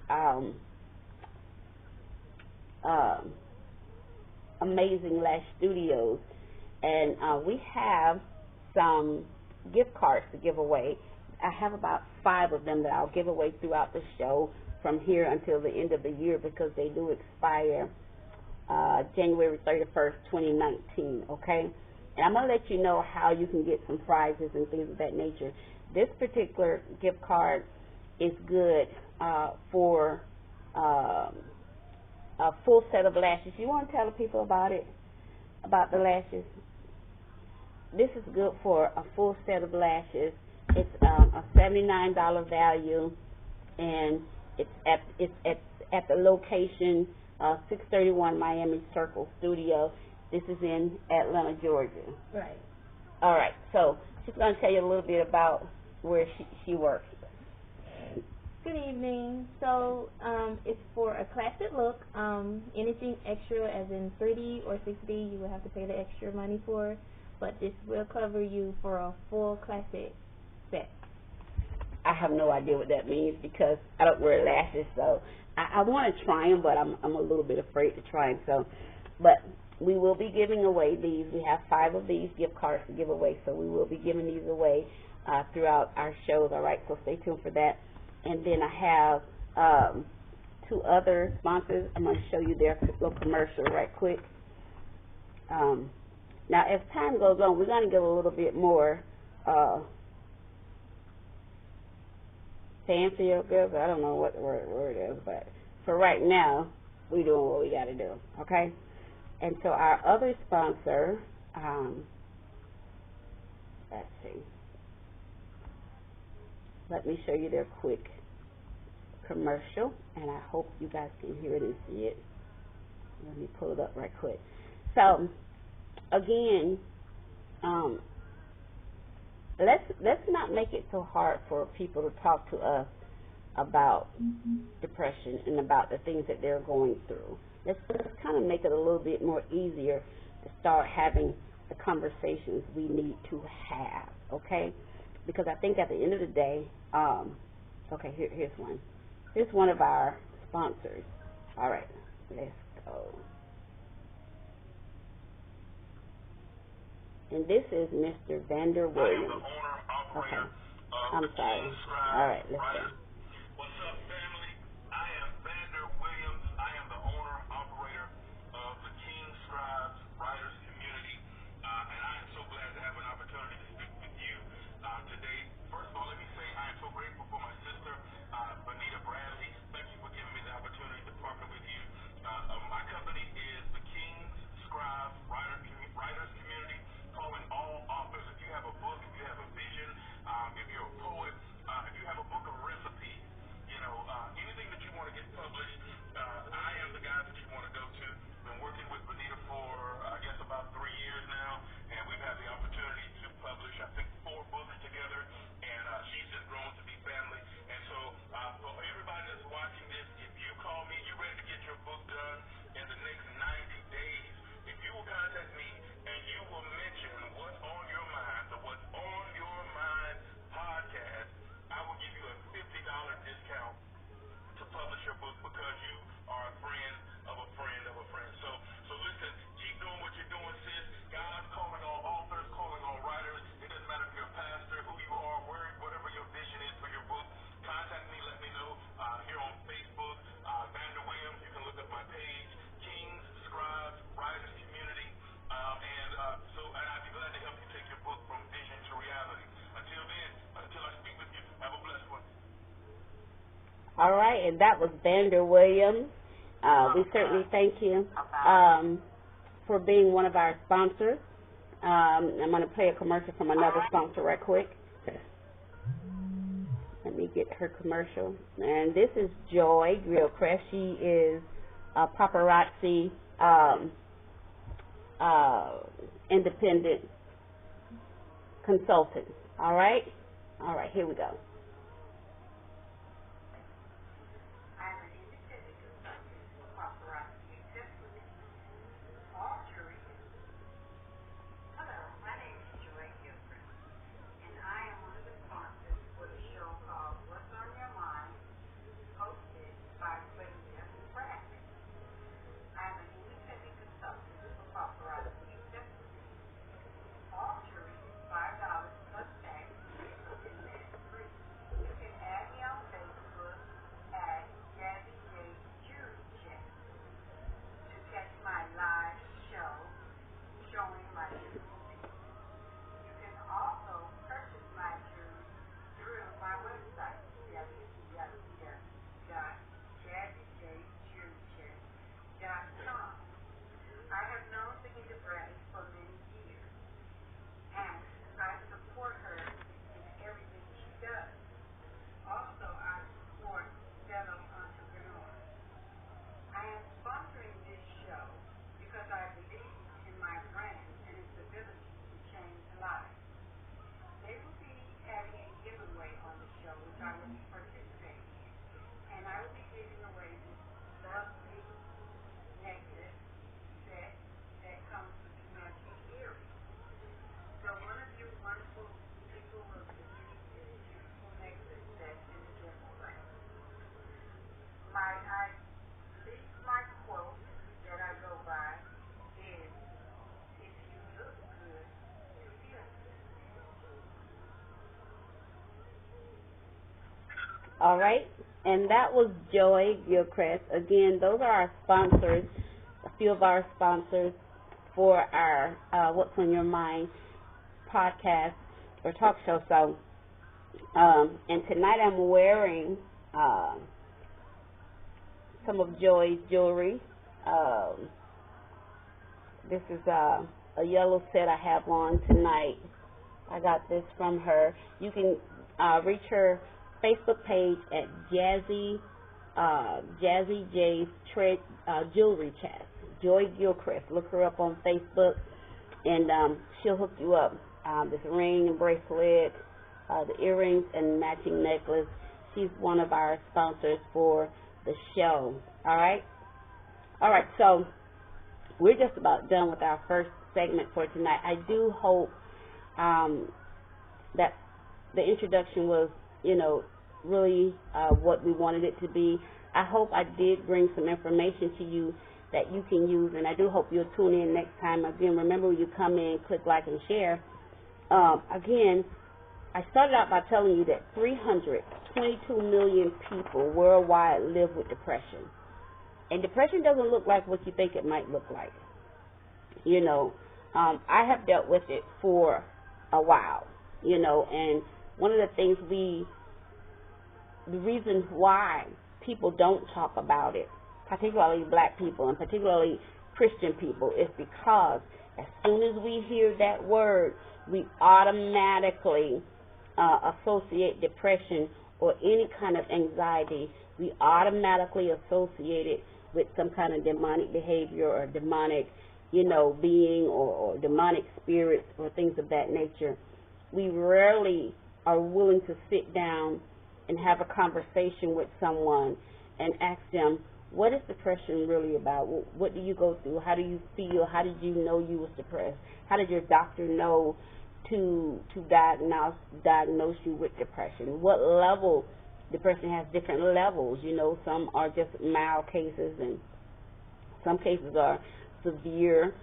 Speaker 1: Amazing Lash Studios, and we have some gift cards to give away. I have about 5 of them that I'll give away throughout the show from here until the end of the year because they do expire January 31st, 2019, okay? And I'm going to let you know how you can get some prizes and things of that nature. This particular gift card is good for a full set of lashes. You want to tell the people about it, about the lashes? This is good for a full set of lashes. It's a $79 value, and it's at the location 631 Miami Circle Studio. This is in Atlanta, Georgia.
Speaker 2: Right.
Speaker 1: All right. So she's going to tell you a little bit about where she works.
Speaker 2: Good evening. So it's for a classic look. Anything extra, as in 3D or 6D, you will have to pay the extra money for. But this will cover you for a full classic set.
Speaker 1: I have no idea what that means because I don't wear lashes, so I want to try them, but I'm a little bit afraid to try them. So, but we will be giving away these. We have 5 of these gift cards to give away, so we will be giving these away throughout our shows. All right, so stay tuned for that. And then I have 2 other sponsors. I'm going to show you their little commercial right quick. Now, as time goes on, we're going to get a little bit more fancy or good. I don't know what the word is, but for right now, we're doing what we got to do, okay? And so our other sponsor, let's see. Let me show you their quick commercial, and I hope you guys can hear it and see it. Let me pull it up right quick. So, again, let's not make it so hard for people to talk to us about depression and about the things that they're going through. Let's kind of make it a little bit more easier to start having the conversations we need to have, okay? Because I think at the end of the day, okay, here's one. Here's one of our sponsors. All right, let's go. And this is Mr. Vander Williams. Okay, I'm sorry. All right, let's go.
Speaker 3: What's up, family? I am Vander Williams. I am the owner and operator of the King Scribes Writers Community, and I am so glad to have an opportunity to speak with you today. First of all, let me say I am so grateful for my sister, Bonita Bradley. Thank you for giving me the opportunity to partner with you. My company is the King Scribes Writers Community, calling all authors. If you have a book, if you have a vision, if you're a poet, if you have a book of recipes,
Speaker 1: All right, and that was Vander Williams. We certainly thank you for being one of our sponsors. I'm going to play a commercial from another sponsor right quick. Let me get her commercial. And this is Joy Gilchrist. She is a paparazzi independent consultant. All right? All right, here we go. All right, and that was Joy Gilchrist. Again, those are our sponsors, a few of our sponsors for our What's on Your Mind podcast or talk show. So, and tonight I'm wearing some of Joy's jewelry. This is a yellow set I have on tonight. I got this from her. You can reach her Facebook page at Jazzy J's Jewelry Chest. Joy Gilchrist. Look her up on Facebook, and she'll hook you up. This ring and bracelet, the earrings and matching necklace. She's one of our sponsors for the show. All right? All right, so we're just about done with our first segment for tonight. I do hope that the introduction was, really what we wanted it to be. I hope I did bring some information to you that you can use, and I do hope you'll tune in next time. Again, remember when you come in, click like and share. Again, I started out by telling you that 322 million people worldwide live with depression. And depression doesn't look like what you think it might look like. I have dealt with it for a while, and one of the things the reason why people don't talk about it, particularly black people and particularly Christian people, is because as soon as we hear that word, we automatically associate depression or any kind of anxiety. We automatically associate it with some kind of demonic behavior or demonic, being or demonic spirits or things of that nature. We rarely are willing to sit down and have a conversation with someone and ask them, what is depression really about? What do you go through? How do you feel? How did you know you was depressed? How did your doctor know to diagnose you with depression? What level? Depression has different levels. Some are just mild cases, and some cases are severe.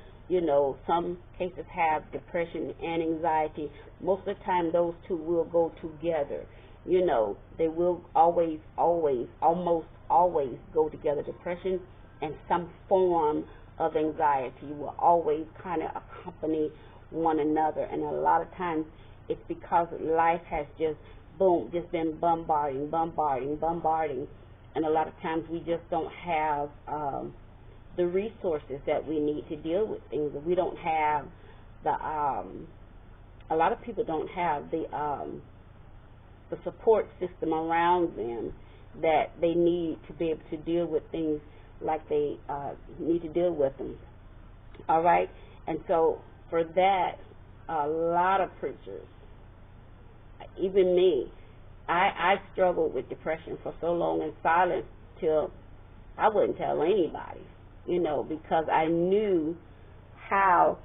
Speaker 1: Some cases have depression and anxiety. Most of the time, those two will go together. They will almost always go together. Depression and some form of anxiety will always kind of accompany one another. And a lot of times it's because life has just been bombarding and a lot of times we just don't have the resources that we need to deal with things. We don't have the a lot of people don't have the support system around them that they need to be able to deal with things like they need to deal with them. All right? And so for that, a lot of preachers, even me, I struggled with depression for so long in silence till I wouldn't tell anybody, because I knew how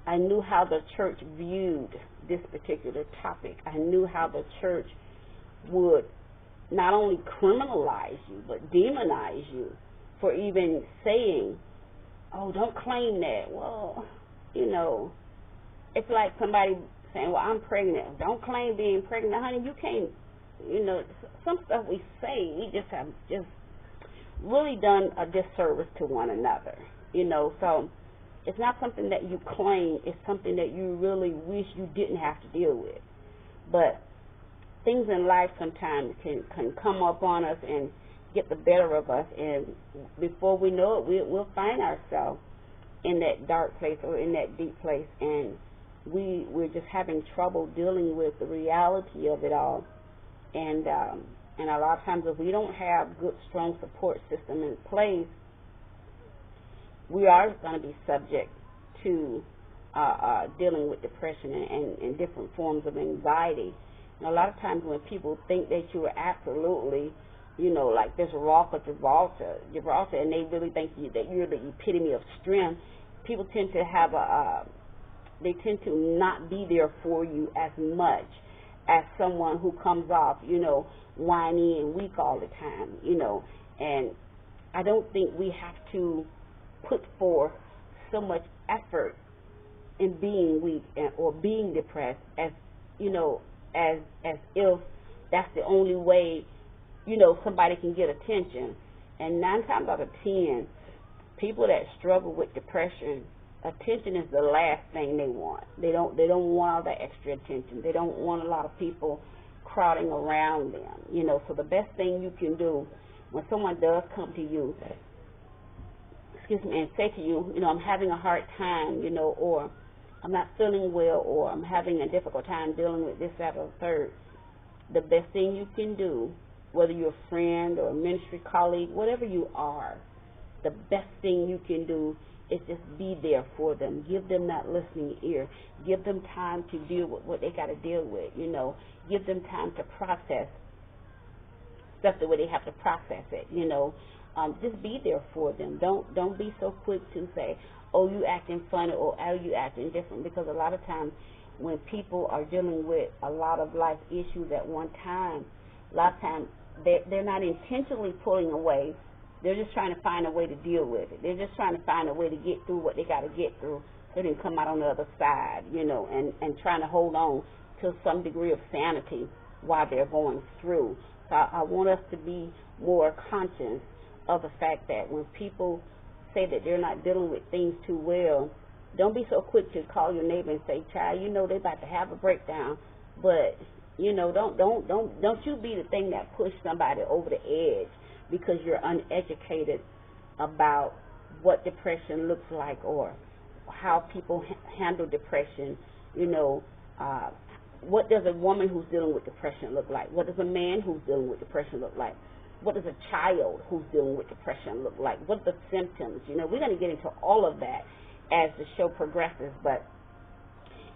Speaker 1: the church viewed this particular topic. I knew how the church would not only criminalize you, but demonize you for even saying, oh, don't claim that. Well, it's like somebody saying, well, I'm pregnant. Don't claim being pregnant. Honey, you can't, some stuff we say, we just have just really done a disservice to one another, So it's not something that you claim. It's something that you really wish you didn't have to deal with. But things in life sometimes can come up on us and get the better of us, and before we know it, we'll find ourselves in that dark place or in that deep place, and we're just having trouble dealing with the reality of it all. And a lot of times, if we don't have good, strong support system in place, we are going to be subject to dealing with depression and different forms of anxiety. And a lot of times when people think that you are absolutely, like this rock of Gibraltar, and they really think that you're the epitome of strength, people tend to have they tend to not be there for you as much as someone who comes off, whiny and weak all the time, And I don't think we have to put forth so much effort in being weak or being depressed as if that's the only way, somebody can get attention. And 9 times out of 10, people that struggle with depression, attention is the last thing they want. They don't want all that extra attention. They don't want a lot of people crowding around them. So the best thing you can do when someone does come to you, and say to you, I'm having a hard time, or I'm not feeling well, or I'm having a difficult time dealing with this, that, or the third, the best thing you can do, whether you're a friend or a ministry colleague, whatever you are, the best thing you can do is just be there for them. Give them that listening ear. Give them time to deal with what they got to deal with, Give them time to process stuff the way they have to process it, Just be there for them. Don't be so quick to say, oh, you acting funny, or oh, you acting different, because a lot of times when people are dealing with a lot of life issues at one time, a lot of times they're not intentionally pulling away. They're just trying to find a way to deal with it. They're just trying to find a way to get through what they got to get through so they can come out on the other side, and trying to hold on to some degree of sanity while they're going through. So I want us to be more conscious of the fact that when people say that they're not dealing with things too well, don't be so quick to call your neighbor and say, child, they're about to have a breakdown, but don't you be the thing that pushes somebody over the edge because you're uneducated about what depression looks like or how people handle depression. What does a woman who's dealing with depression look like? What does a man who's dealing with depression look like? What does a child who's dealing with depression look like? What are the symptoms? We're going to get into all of that as the show progresses, but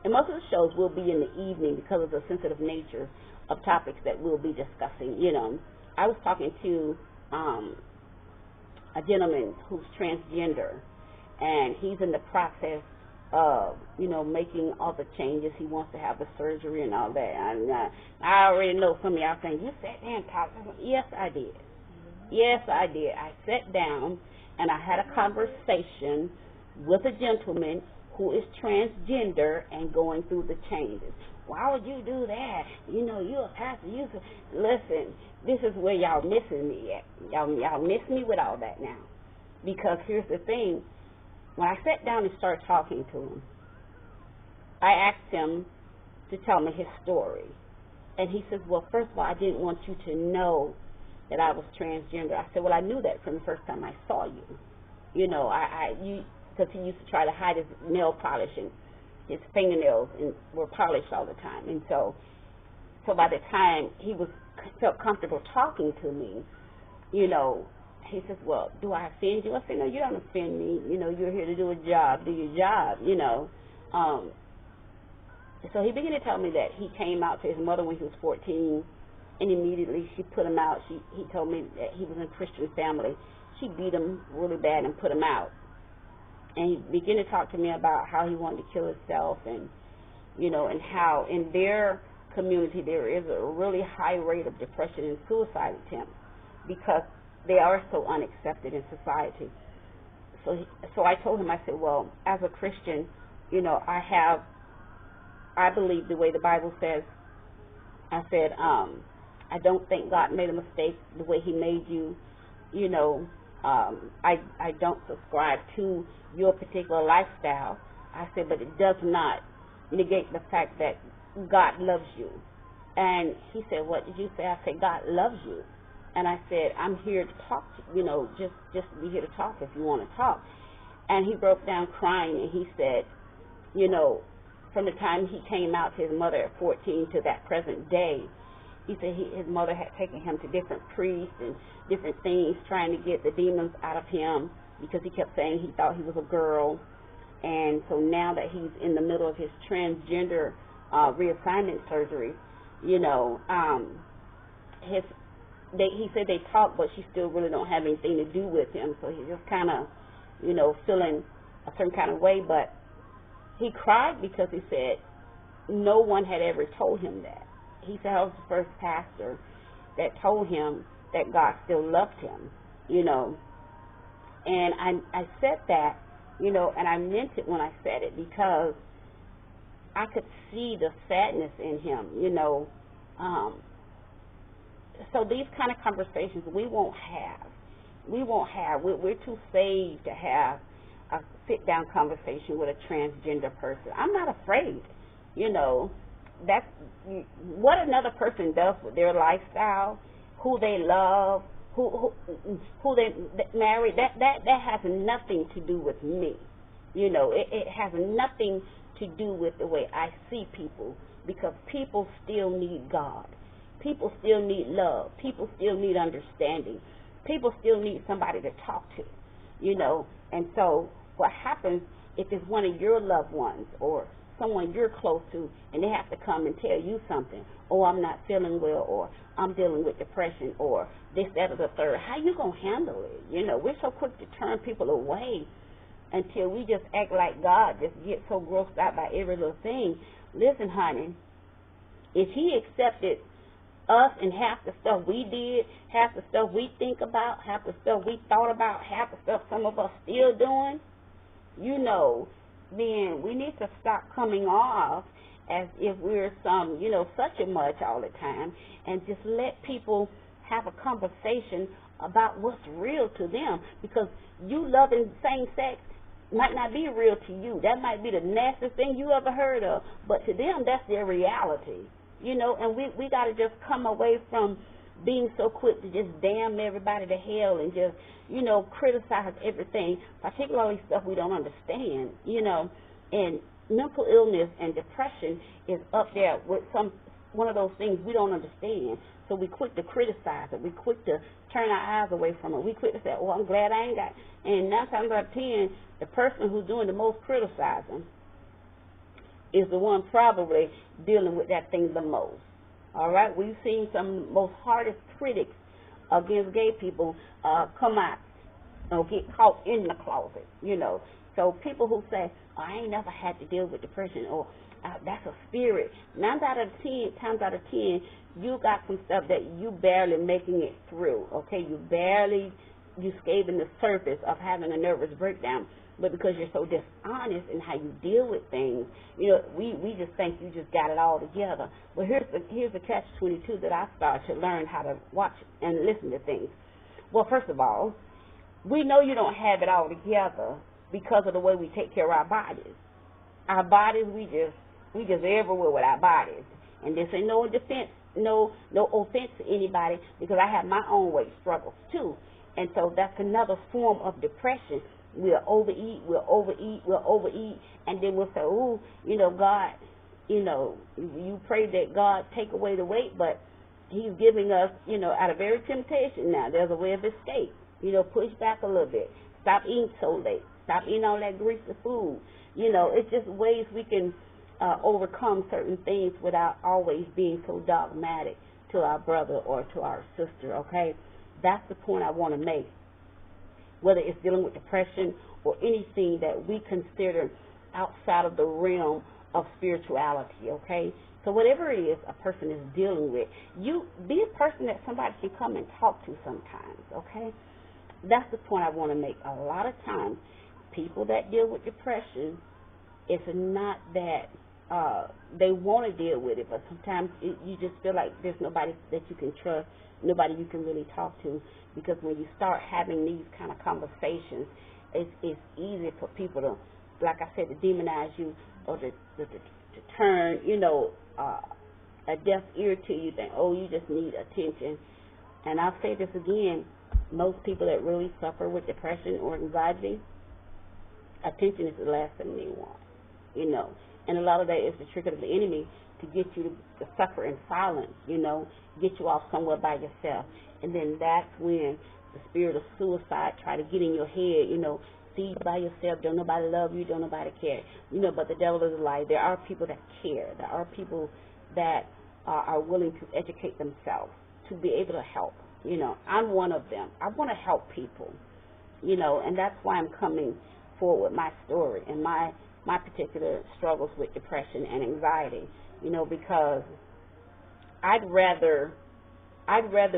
Speaker 1: and most of the shows will be in the evening because of the sensitive nature of topics that we'll be discussing. I was talking to a gentleman who's transgender, and he's in the process of, making all the changes. He wants to have the surgery and all that. And I already know some of y'all saying, you sat down and talked. Yes, I did. Yes, I did. I sat down and I had a conversation with a gentleman who is transgender and going through the changes. Why would you do that? You're a pastor. Listen, this is where y'all missing me at. Y'all miss me with all that now. Because here's the thing. When I sat down and started talking to him, I asked him to tell me his story. And he says, well, first of all, I didn't want you to know that I was transgender. I said, well, I knew that from the first time I saw you. You know, because he used to try to hide his nail polish, and his fingernails were polished all the time. And so by the time he felt comfortable talking to me, you know, he says, well, do I offend you? I said, no, you don't offend me. You know, you're here to do a job. Do your job, you know. So he began to tell me that he came out to his mother when he was 14, and immediately she put him out. He told me that he was in a Christian family. She beat him really bad and put him out. And he began to talk to me about how he wanted to kill himself, and, you know, and how in their community there is a really high rate of depression and suicide attempts because they are so unaccepted in society. So I told him, I said, well, as a Christian, you know, I believe the way the Bible says. I said, I don't think God made a mistake the way he made you. You know, I don't subscribe to your particular lifestyle. I said, but it does not negate the fact that God loves you. And he said, what did you say? I said, God loves you. And I said, I'm here to talk to you, know, just be here to talk if you want to talk. And he broke down crying, and he said, you know, from the time he came out to his mother at 14 to that present day, he said his mother had taken him to different priests and different things trying to get the demons out of him because he kept saying he thought he was a girl. And so now that he's in the middle of his transgender reassignment surgery, you know, he said they talk, but she still really don't have anything to do with him. So he's just kind of, you know, feeling a certain kind of way. But he cried because he said no one had ever told him that. He said I was the first pastor that told him that God still loved him, you know. And I said that, you know, and I meant it when I said it because I could see the sadness in him, you know. So these kind of conversations we won't have. We're too saved to have a sit-down conversation with a transgender person. I'm not afraid, you know. That's what another person does with their lifestyle, who they love, who they marry. That has nothing to do with me, you know. It has nothing to do with the way I see people, because people still need God. People still need love. People still need understanding. People still need somebody to talk to, you know. And so what happens if it's one of your loved ones or someone you're close to, and they have to come and tell you something, oh, I'm not feeling well, or I'm dealing with depression, or this, that, or the third. How you going to handle it? You know, we're so quick to turn people away until we just act like God, just get so grossed out by every little thing. Listen, honey, if he accepted us and half the stuff we did, half the stuff we think about, half the stuff we thought about, half the stuff some of us still doing, you know, then we need to stop coming off as if we're some, you know, such a much all the time, and just let people have a conversation about what's real to them, because you loving same sex might not be real to you. That might be the nastiest thing you ever heard of, but to them that's their reality, you know. And we got to just come away from being so quick to just damn everybody to hell and just, you know, criticize everything, particularly stuff we don't understand, you know. And mental illness and depression is up there with one of those things we don't understand. So we quick to criticize it. We quick to turn our eyes away from it. We quick to say, oh, I'm glad I ain't got. And 9 times out of 10, the person who's doing the most criticizing is the one probably dealing with that thing the most. All right, we've seen some of the most hardest critics against gay people come out or get caught in the closet, you know. So people who say, oh, I ain't never had to deal with depression, or that's a spirit. 9 times out of 10, you got some stuff that you barely making it through, okay? You scraping the surface of having a nervous breakdown. But because you're so dishonest in how you deal with things, you know, we just think you just got it all together. But here's the catch-22 that I started to learn how to watch and listen to things. Well, first of all, we know you don't have it all together because of the way we take care of our bodies. Our bodies, we just everywhere with our bodies. And this ain't no defense no offense to anybody, because I have my own weight struggles too. And so that's another form of depression. We'll overeat, and then we'll say, oh, God, you pray that God take away the weight, but He's giving us, out of every temptation now, there's a way of escape. Push back a little bit. Stop eating so late. Stop eating all that greasy food. It's just ways we can overcome certain things without always being so dogmatic to our brother or to our sister, okay? That's the point I want to make. Whether it's dealing with depression or anything that we consider outside of the realm of spirituality, okay? So whatever it is a person is dealing with, you be a person that somebody can come and talk to sometimes, okay? That's the point I want to make. A lot of times, people that deal with depression, it's not that they want to deal with it, but sometimes you just feel like there's nobody that you can trust, nobody you can really talk to, because when you start having these kind of conversations, it's easy for people to, like I said, to demonize you or to turn, a deaf ear to you, think, oh, you just need attention. And I'll say this again, most people that really suffer with depression or anxiety, attention is the last thing they want, And a lot of that is the trick of the enemy to get you to suffer in silence, get you off somewhere by yourself. And then that's when the spirit of suicide try to get in your head, see by yourself, don't nobody love you, don't nobody care. But the devil is a lie. There are people that care. There are people that are willing to educate themselves to be able to help. I'm one of them. I want to help people, and that's why I'm coming forward with my story and my particular struggles with depression and anxiety, because I'd rather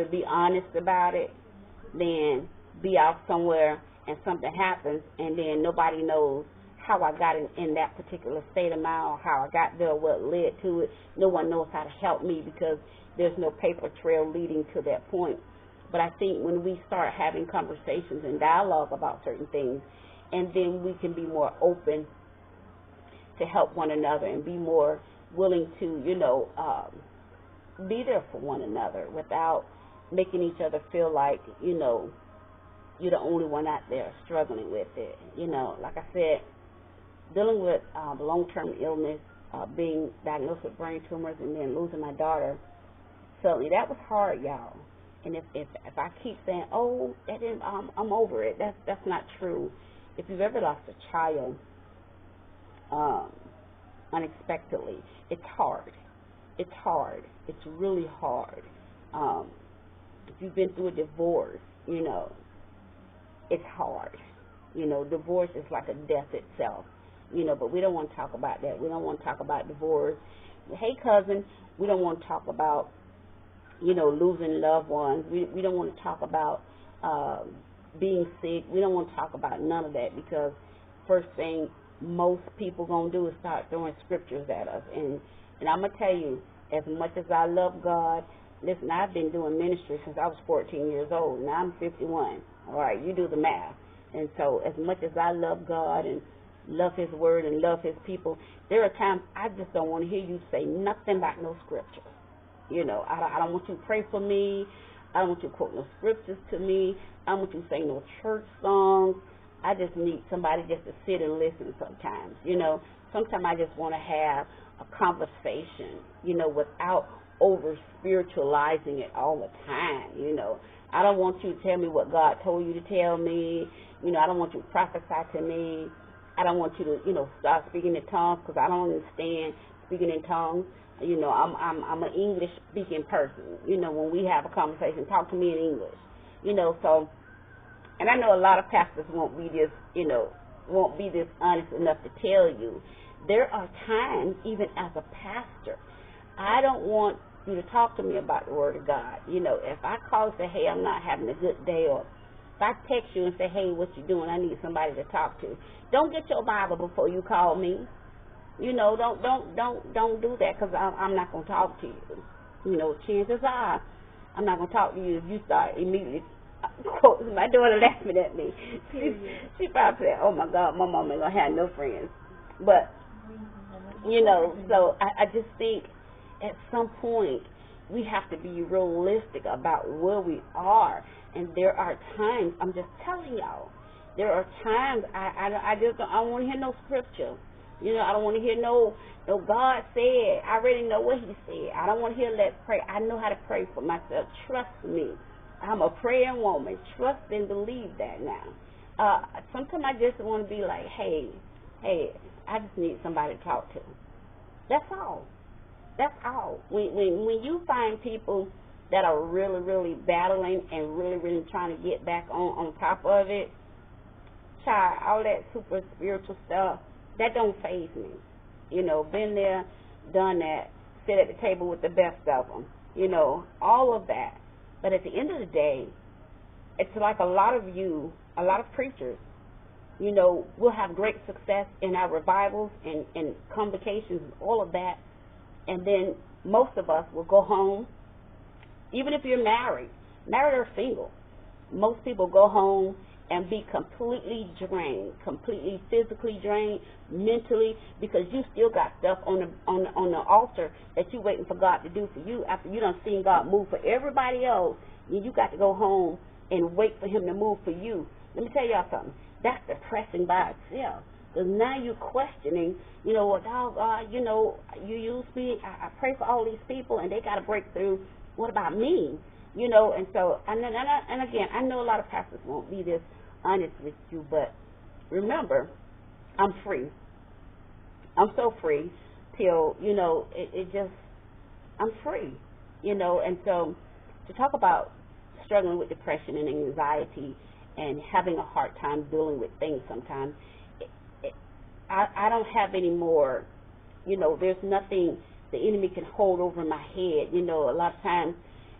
Speaker 1: be honest about it than be out somewhere and something happens and then nobody knows how I got in that particular state of mind or how I got there, what led to it. No one knows how to help me because there's no paper trail leading to that point. But I think when we start having conversations and dialogue about certain things, and then we can be more open to help one another and be more willing to, be there for one another without making each other feel like, you're the only one out there struggling with it. Like I said, dealing with long-term illness, being diagnosed with brain tumors, and then losing my daughter suddenly, that was hard, y'all. And if I keep saying, oh, that didn't, I'm over it, that's not true. If you've ever lost a child unexpectedly, it's hard. It's hard. It's really hard. If you've been through a divorce, it's hard. Divorce is like a death itself. But we don't want to talk about that. We don't want to talk about divorce. Hey, cousin, we don't want to talk about, losing loved ones. We don't want to talk about being sick. We don't want to talk about none of that, because first thing most people going to do is start throwing scriptures at us. And I'm going to tell you, as much as I love God, listen, I've been doing ministry since I was 14 years old. Now I'm 51. All right, you do the math. And so as much as I love God and love His Word and love His people, there are times I just don't want to hear you say nothing about no scriptures. I don't want you to pray for me. I don't want you to quote no scriptures to me. I don't want you to sing no church songs. I just need somebody just to sit and listen sometimes. Sometimes I just want to have a conversation, without over-spiritualizing it all the time, I don't want you to tell me what God told you to tell me. I don't want you to prophesy to me. I don't want you to, start speaking in tongues, because I don't understand speaking in tongues. I'm an English-speaking person. When we have a conversation, talk to me in English. So, and I know a lot of pastors won't be this honest enough to tell you. There are times, even as a pastor, I don't want you to talk to me about the Word of God. If I call and say, hey, I'm not having a good day, or if I text you and say, hey, what you doing? I need somebody to talk to. Don't get your Bible before you call me. Don't do that, because I'm not going to talk to you. Chances are I'm not going to talk to you if you start immediately quoting. My daughter laughing at me. She probably said, oh, my God, my mom ain't going to have no friends. But, so I just think at some point we have to be realistic about where we are. And there are times, I'm just telling y'all, there are times I just don't, I don't want to hear no scripture. You know, I don't want to hear no God said. I already know what he said. I don't want to hear let's pray. I know how to pray for myself. Trust me. I'm a praying woman. Trust and believe that now. Sometimes I just want to be like, hey, I just need somebody to talk to. That's all. That's all. When you find people that are really, really battling and really, really trying to get back on top of it, child, all that super spiritual stuff, that don't faze me. You know, been there, done that, sit at the table with the best of them, you know, all of that. But at the end of the day, it's like a lot of preachers, you know, will have great success in our revivals and convocations and all of that. And then most of us will go home, even if you're married or single. Most people go home and be completely drained, completely physically drained, mentally, because you still got stuff on the altar that you're waiting for God to do for you after you done seen God move for everybody else. You got to go home and wait for him to move for you. Let me tell y'all something. That's depressing by itself. Because now you're questioning, you know, well, God, you know, you use me. I pray for all these people, and they got to break through. What about me? You know, and so, and again, I know a lot of pastors won't be this honest with you, but remember, I'm free. I'm so free till, you know, I'm free, you know, and so to talk about struggling with depression and anxiety and having a hard time dealing with things sometimes, I don't have any more, you know, there's nothing the enemy can hold over my head. You know, a lot of times,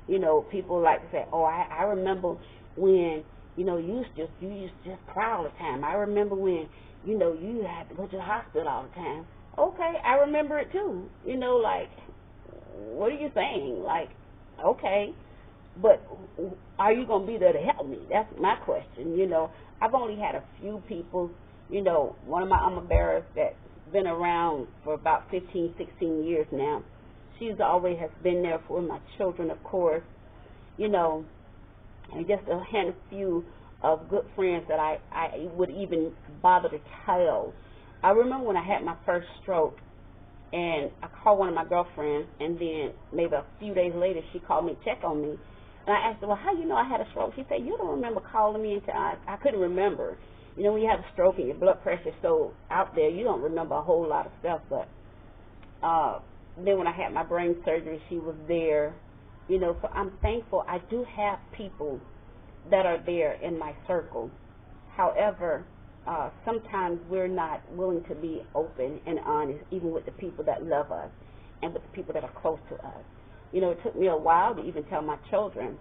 Speaker 1: you know, people like to say, oh, I remember when, you know, you used to just cry all the time. I remember when, you know, you had to go to the hospital all the time. Okay, I remember it too. You know, like, what are you saying? Like, okay, but are you going to be there to help me? That's my question. You know, I've only had a few people, you know, one of my armor bearers that's been around for about 15, 16 years now. She's always has been there for my children, of course, you know, and just a handful of good friends that I would even bother to tell. I remember when I had my first stroke, and I called one of my girlfriends, and then maybe a few days later she called me to check on me. And I asked her, well, how you know I had a stroke? She said, you don't remember calling me until I couldn't remember. You know, when you have a stroke and your blood pressure's so out there, you don't remember a whole lot of stuff. But then when I had my brain surgery, she was there. You know, so I'm thankful. I do have people that are there in my circle. However, sometimes we're not willing to be open and honest, even with the people that love us and with the people that are close to us. You know, it took me a while to even tell my children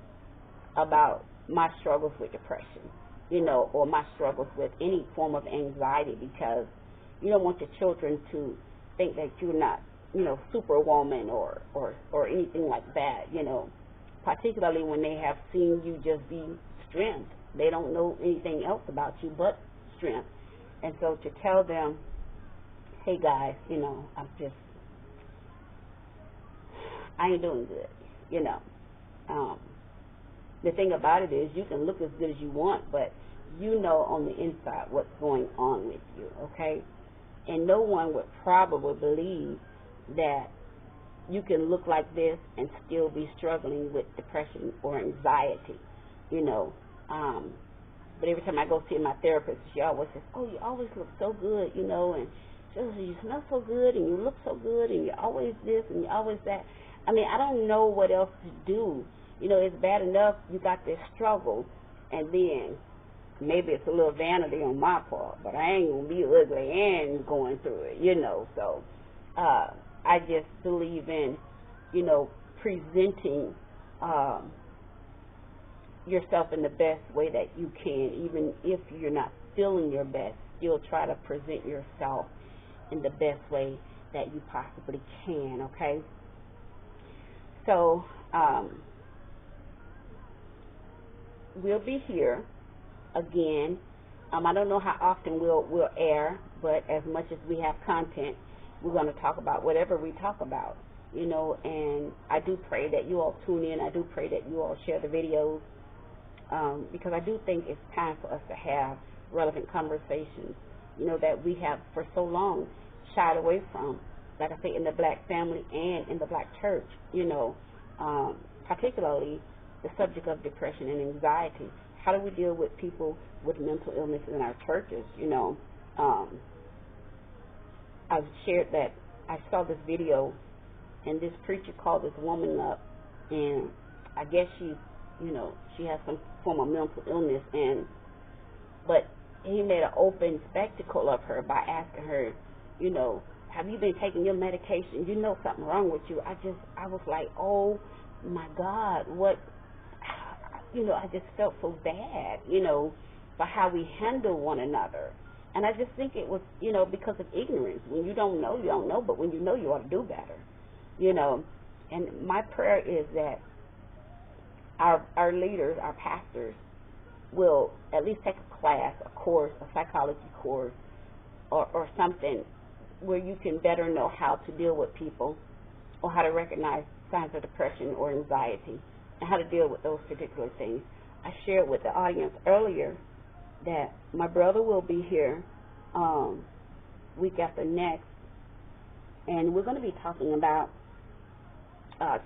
Speaker 1: about my struggles with depression, you know, or my struggles with any form of anxiety, because you don't want your children to think that you're not, you know, superwoman or anything like that, you know, particularly when they have seen you just be strength. They don't know anything else about you but strength. And so to tell them, hey guys, you know, I ain't doing good, you know. The thing about it is you can look as good as you want, but you know on the inside what's going on with you, okay? And no one would probably believe that you can look like this and still be struggling with depression or anxiety, you know. But every time I go see my therapist, she always says, oh, you always look so good, you know, and she says, you smell so good and you look so good and you're always this and you're always that. I mean, I don't know what else to do. You know, it's bad enough you got this struggle, and then maybe it's a little vanity on my part, but I ain't going to be ugly and going through it, you know. So I just believe in, you know, presenting yourself in the best way that you can. Even if you're not feeling your best, still try to present yourself in the best way that you possibly can, okay? So we'll be here again. I don't know how often we'll air, but as much as we have content, we're going to talk about whatever we talk about. you know, and I do pray that you all tune in. I do pray that you all share the videos, because I do think it's time for us to have relevant conversations, you know, that we have for so long shied away from, like I say, in the black family and in the black church, you know, particularly the subject of depression and anxiety. How do we deal with people with mental illness in our churches, you know? I've shared that I saw this video, and this preacher called this woman up, and I guess she's, you know, she has some form of mental illness, but he made an open spectacle of her by asking her, you know, have you been taking your medication? You know something wrong with you. I was like, oh my God, what, you know, I just felt so bad, you know, for how we handle one another. And I just think it was, you know, because of ignorance. When you don't know, you don't know, but when you know, you ought to do better, you know. And my prayer is that our leaders, our pastors, will at least take a class, a course, a psychology course, or something where you can better know how to deal with people, or how to recognize signs of depression or anxiety, and how to deal with those particular things. I shared with the audience earlier that my brother will be here week after next, and we're going to be talking about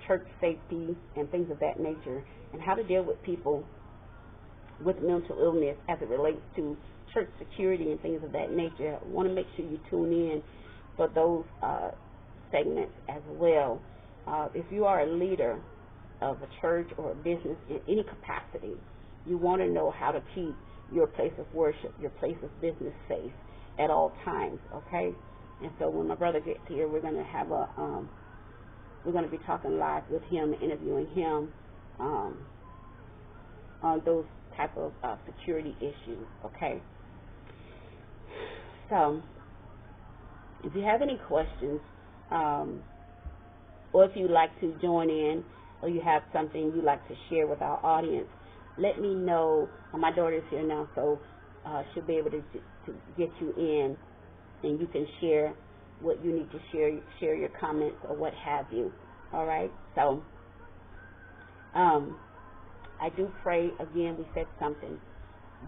Speaker 1: church safety and things of that nature, and how to deal with people with mental illness as it relates to church security and things of that nature. I want to make sure you tune in for those segments as well. If you are a leader of a church or a business in any capacity, you want to know how to keep your place of worship, your place of business safe at all times, okay? And so when my brother gets here, we're going to have we're going to be talking live with him, interviewing him on those type of security issues, okay? So if you have any questions, or if you'd like to join in, or you have something you'd like to share with our audience, let me know. My daughter's here now, so she'll be able to get you in, and you can share what you need to share your comments or what have you. All right? So I do pray, again, we said something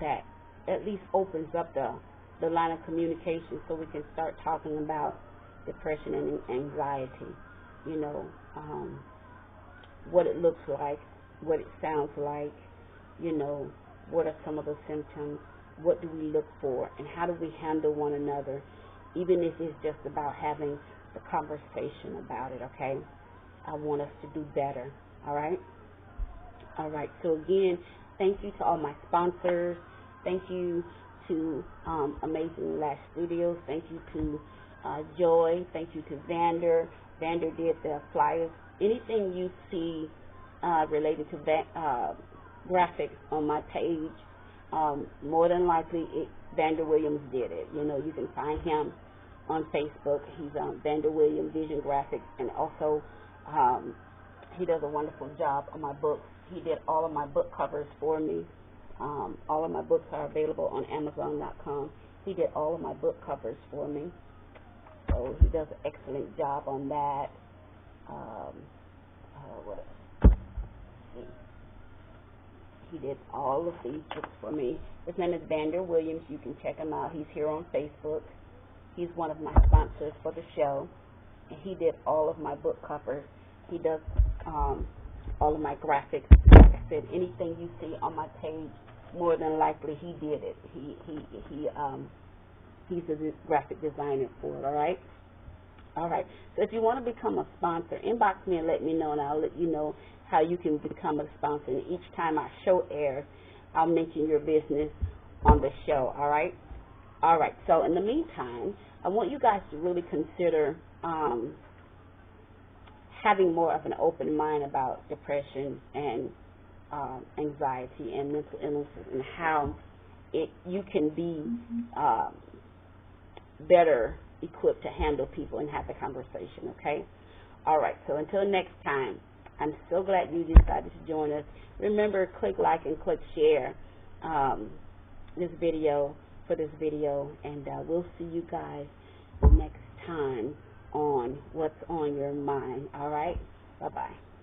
Speaker 1: that at least opens up the line of communication so we can start talking about depression and anxiety, you know, what it looks like, what it sounds like, you know, what are some of the symptoms, what do we look for, and how do we handle one another, even if it's just about having the conversation about it, okay? I want us to do better, all right? All right, so again, thank you to all my sponsors. Thank you to Amazing Lash Studios. Thank you to Joy. Thank you to Vander. Vander did the flyers. Anything you see related to that graphics on my page, more than likely Vander Williams did it. You know, you can find him on Facebook. He's Vander Williams Vision Graphics, and also he does a wonderful job on my books. He did all of my book covers for me. All of my books are available on Amazon.com. He did all of my book covers for me. So he does an excellent job on that. What else? He did all of these books for me. His name is Vander Williams. You can check him out. He's here on Facebook. He's one of my sponsors for the show. And he did all of my book covers. He does all of my graphics. Like I said, anything you see on my page, more than likely he did it. He's a graphic designer for it, all right? All right. So if you want to become a sponsor, inbox me and let me know, and I'll let you know how you can become a sponsor. And each time our show airs, I'll mention your business on the show, all right? All right. So in the meantime, I want you guys to really consider having more of an open mind about depression and anxiety and mental illnesses, and how you can be better equipped to handle people and have the conversation, okay? All right, so until next time, I'm so glad you decided to join us. Remember, click like and click share this video, and we'll see you guys next time on what's on your mind. All right? Bye-bye.